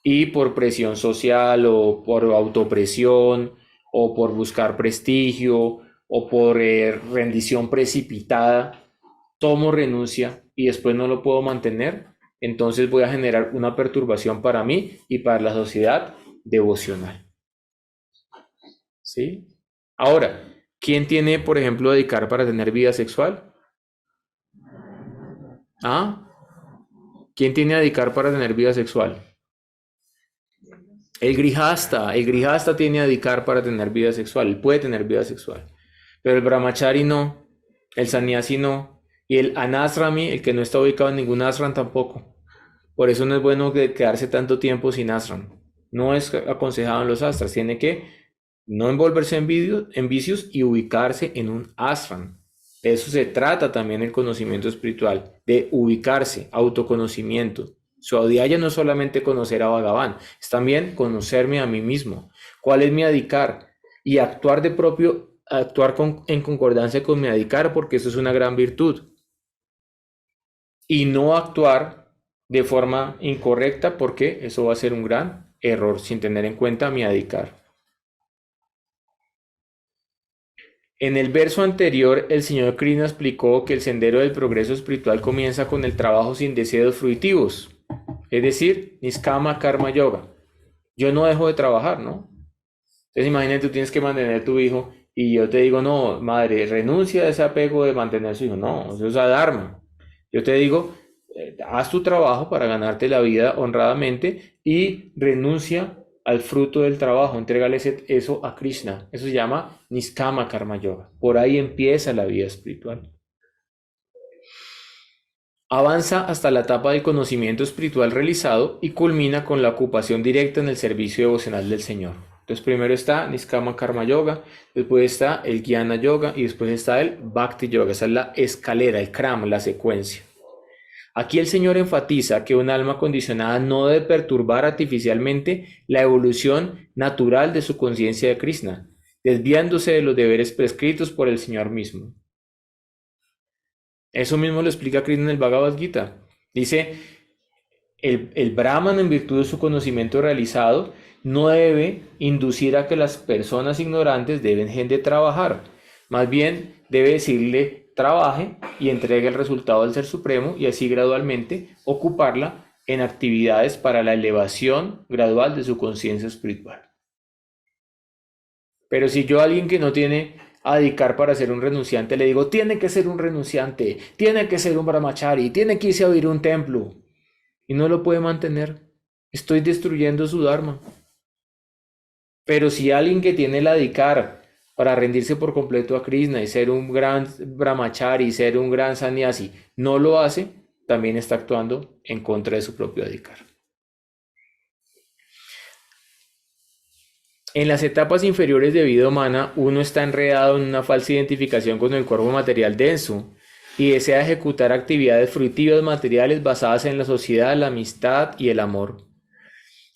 y por presión social o por autopresión o por buscar prestigio o por rendición precipitada, tomo renuncia y después no lo puedo mantener, entonces voy a generar una perturbación para mí y para la sociedad devocional. ¿Sí? Ahora, ¿quién tiene, por ejemplo, dedicar para tener vida sexual? ¿Ah? ¿Quién tiene a dedicar para tener vida sexual? El grijasta tiene a dedicar para tener vida sexual, él puede tener vida sexual, pero el brahmachari no, el sannyasi no, y el anasrami, el que no está ubicado en ningún ashram tampoco. Por eso no es bueno quedarse tanto tiempo sin ashram. No es aconsejado en los astras, tiene que no envolverse en vicios y ubicarse en un ashram. De eso se trata también el conocimiento espiritual, de ubicarse, autoconocimiento. Swadhyaya no es solamente conocer a Bhagavan, es también conocerme a mí mismo. ¿Cuál es mi adhikar? Y actuar en concordancia con mi adhikar, porque eso es una gran virtud. Y no actuar de forma incorrecta, porque eso va a ser un gran error sin tener en cuenta mi adhikar. En el verso anterior, el señor Krishna explicó que el sendero del progreso espiritual comienza con el trabajo sin deseos fruitivos, es decir, Niskama Karma Yoga. Yo no dejo de trabajar, ¿no? Entonces imagínate, tú tienes que mantener a tu hijo y yo te digo, no, madre, renuncia a ese apego de mantener a su hijo. No, eso es adharma. Yo te digo, haz tu trabajo para ganarte la vida honradamente y renuncia al fruto del trabajo, entrégale eso a Krishna. Eso se llama Niskama Karma Yoga. Por ahí empieza la vida espiritual. Avanza hasta la etapa del conocimiento espiritual realizado y culmina con la ocupación directa en el servicio devocional del Señor. Entonces primero está Niskama Karma Yoga, después está el Jnana Yoga y después está el Bhakti Yoga. Esa es la escalera, el krama, la secuencia. Aquí el Señor enfatiza que un alma condicionada no debe perturbar artificialmente la evolución natural de su conciencia de Krishna, desviándose de los deberes prescritos por el Señor mismo. Eso mismo lo explica Krishna en el Bhagavad Gita. Dice, el Brahman, en virtud de su conocimiento realizado, no debe inducir a que las personas ignorantes dejen de trabajar. Más bien, debe decirle, trabaje y entregue el resultado del Ser Supremo y así gradualmente ocuparla en actividades para la elevación gradual de su conciencia espiritual. Pero si yo a alguien que no tiene a dedicar para ser un renunciante le digo, tiene que ser un renunciante, tiene que ser un brahmachari, tiene que irse a vivir un templo, y no lo puede mantener, estoy destruyendo su dharma. Pero si alguien que tiene la dedicar para rendirse por completo a Krishna y ser un gran brahmachari, ser un gran sannyasi, no lo hace, también está actuando en contra de su propio dedicar. En las etapas inferiores de vida humana, uno está enredado en una falsa identificación con el cuerpo material denso y desea ejecutar actividades fruitivas materiales basadas en la sociedad, la amistad y el amor.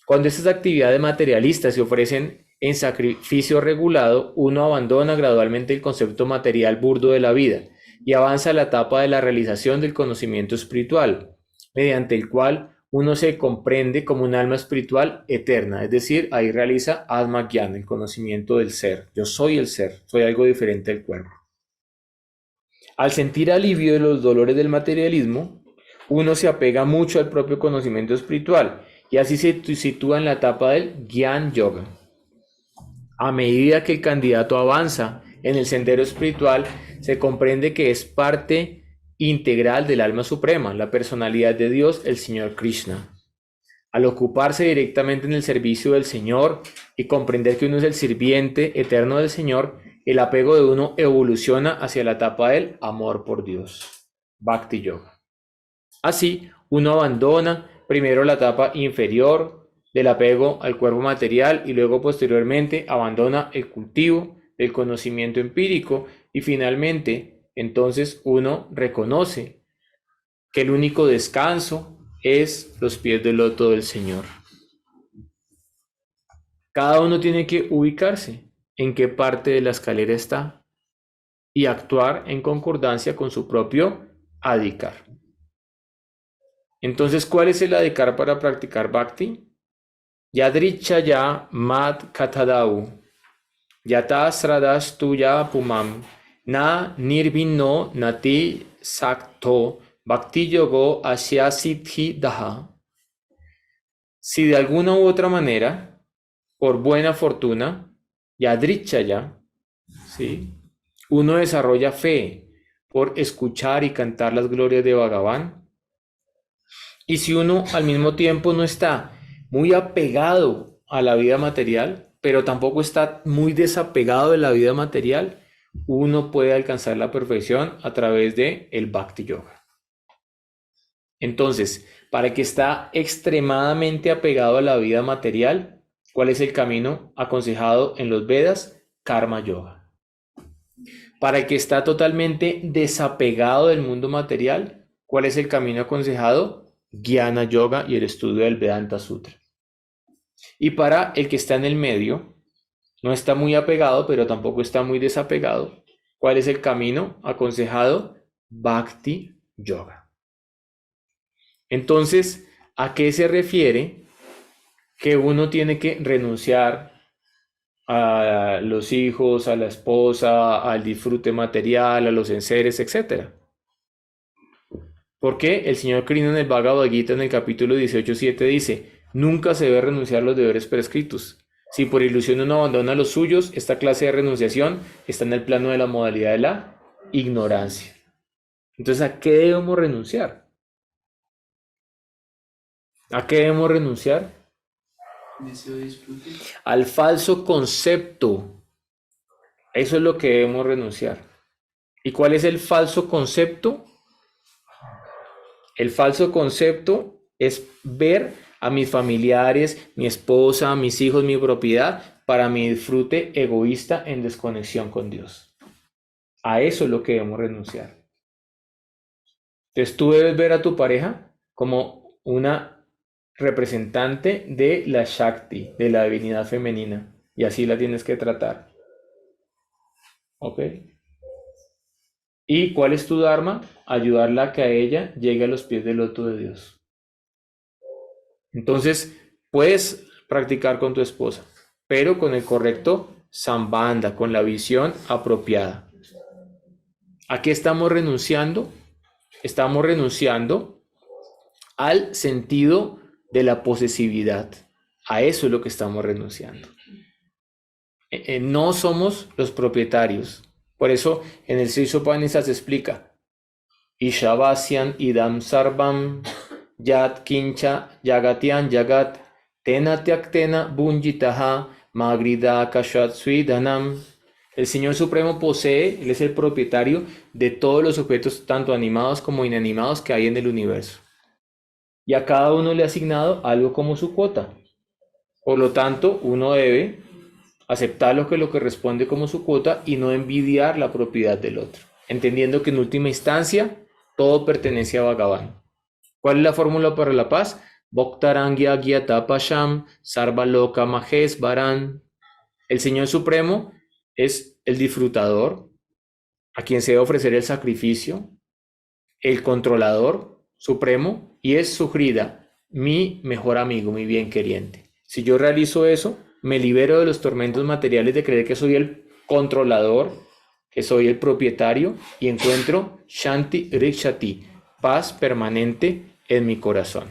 Cuando estas actividades materialistas se ofrecen en sacrificio regulado, uno abandona gradualmente el concepto material burdo de la vida y avanza a la etapa de la realización del conocimiento espiritual, mediante el cual uno se comprende como un alma espiritual eterna, es decir, ahí realiza Atma Jnana, el conocimiento del ser. Yo soy el ser, soy algo diferente del cuerpo. Al sentir alivio de los dolores del materialismo, uno se apega mucho al propio conocimiento espiritual y así se sitúa en la etapa del Gyan Yoga. A medida que el candidato avanza en el sendero espiritual, se comprende que es parte integral del alma suprema, la personalidad de Dios, el Señor Krishna. Al ocuparse directamente en el servicio del Señor y comprender que uno es el sirviente eterno del Señor, el apego de uno evoluciona hacia la etapa del amor por Dios, Bhakti Yoga. Así, uno abandona primero la etapa inferior del apego al cuerpo material y luego posteriormente abandona el cultivo del conocimiento empírico y finalmente entonces uno reconoce que el único descanso es los pies del loto del Señor. Cada uno tiene que ubicarse en qué parte de la escalera está y actuar en concordancia con su propio adhikar. Entonces, ¿cuál es el adhikar para practicar bhakti? Yadrichaya mad katadau, yata sradastu ya pumam, na nirvino nati sakto, bhakti yogo asya siddhi daha. Si de alguna u otra manera, por buena fortuna, yadrichaya, ¿sí?, uno desarrolla fe por escuchar y cantar las glorias de Bhagavan, y si uno al mismo tiempo no está muy apegado a la vida material, pero tampoco está muy desapegado de la vida material, uno puede alcanzar la perfección a través de el Bhakti Yoga. Entonces, para el que está extremadamente apegado a la vida material, ¿cuál es el camino aconsejado en los Vedas? Karma Yoga. Para el que está totalmente desapegado del mundo material, ¿cuál es el camino aconsejado? Jnana Yoga y el estudio del Vedanta Sutra. Y para el que está en el medio, no está muy apegado, pero tampoco está muy desapegado, ¿cuál es el camino aconsejado? Bhakti Yoga. Entonces, ¿a qué se refiere que uno tiene que renunciar a los hijos, a la esposa, al disfrute material, a los enseres, etcétera? Porque el señor Krishna en el Bhagavad Gita en el capítulo 18.7 dice: nunca se debe renunciar a los deberes prescritos. Si por ilusión uno abandona los suyos, esta clase de renunciación está en el plano de la modalidad de la ignorancia. Entonces, ¿a qué debemos renunciar? ¿A qué debemos renunciar? Deseo de disfrute. Al falso concepto. Eso es lo que debemos renunciar. ¿Y cuál es el falso concepto? El falso concepto es ver a mis familiares, mi esposa, mis hijos, mi propiedad, para mi disfrute egoísta en desconexión con Dios. A eso es lo que debemos renunciar. Entonces tú debes ver a tu pareja como una representante de la Shakti, de la divinidad femenina, y así la tienes que tratar. ¿Ok? ¿Y cuál es tu dharma? Ayudarla a que a ella llegue a los pies del loto de Dios. Entonces, puedes practicar con tu esposa, pero con el correcto sambandha, con la visión apropiada. ¿A qué estamos renunciando? Estamos renunciando al sentido de la posesividad. A eso es lo que estamos renunciando. No somos los propietarios. Por eso en el Sri Upanishad se explica: Ishavasyan idam sarvam yat kincha yagatian yagat tena tyaktena bunjitaha magrida kashat svidhanam. El Señor Supremo posee, Él es el propietario de todos los objetos, tanto animados como inanimados, que hay en el universo. Y a cada uno le ha asignado algo como su cuota. Por lo tanto, uno debe aceptar lo que le corresponde como su cuota y no envidiar la propiedad del otro, entendiendo que en última instancia todo pertenece a Bhagavan. ¿Cuál es la fórmula para la paz? Bhaktarangya Gyata Pasham Sarvaloka Mahes Varan. El Señor Supremo es el disfrutador, a quien se debe ofrecer el sacrificio, el controlador supremo, y es Suhrida, mi mejor amigo, mi bien queriente. Si yo realizo eso, me libero de los tormentos materiales de creer que soy el controlador, que soy el propietario, y encuentro Shanti Rikshati, paz permanente en mi corazón.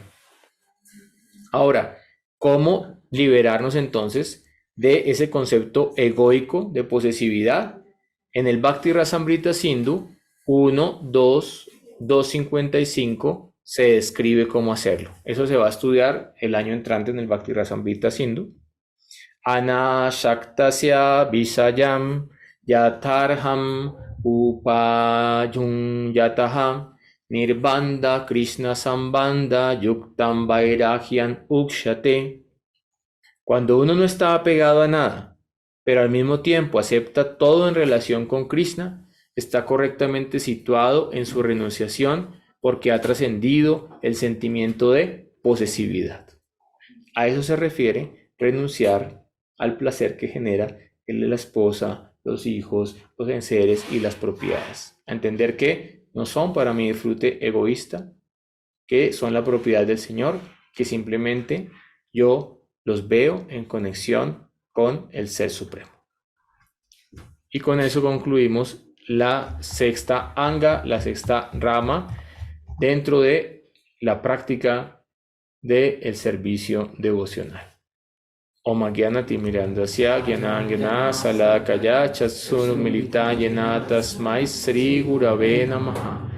Ahora, ¿cómo liberarnos entonces de ese concepto egoico de posesividad? En el Bhakti Rasamrita Sindhu 1, 2, 255 se describe cómo hacerlo. Eso se va a estudiar el año entrante en el Bhakti Rasamrita Sindhu. Anashaktasya visayam yatarham upayun yataha nirbanda krishna sambanda yuktam vairagyan ukshate. Cuando uno no está apegado a nada, pero al mismo tiempo acepta todo en relación con Krishna, está correctamente situado en su renunciación porque ha trascendido el sentimiento de posesividad. A eso se refiere renunciar al placer que genera el de la esposa, los hijos, los enseres y las propiedades. A entender que no son para mi disfrute egoísta, que son la propiedad del Señor, que simplemente yo los veo en conexión con el Ser Supremo. Y con eso concluimos la sexta anga, la sexta rama dentro de la práctica del servicio devocional. Om Gyana Timirandasya Gyana Gyana Salakaya Chatsunu Milita Yana Tasmai Sri Gurave Namaha.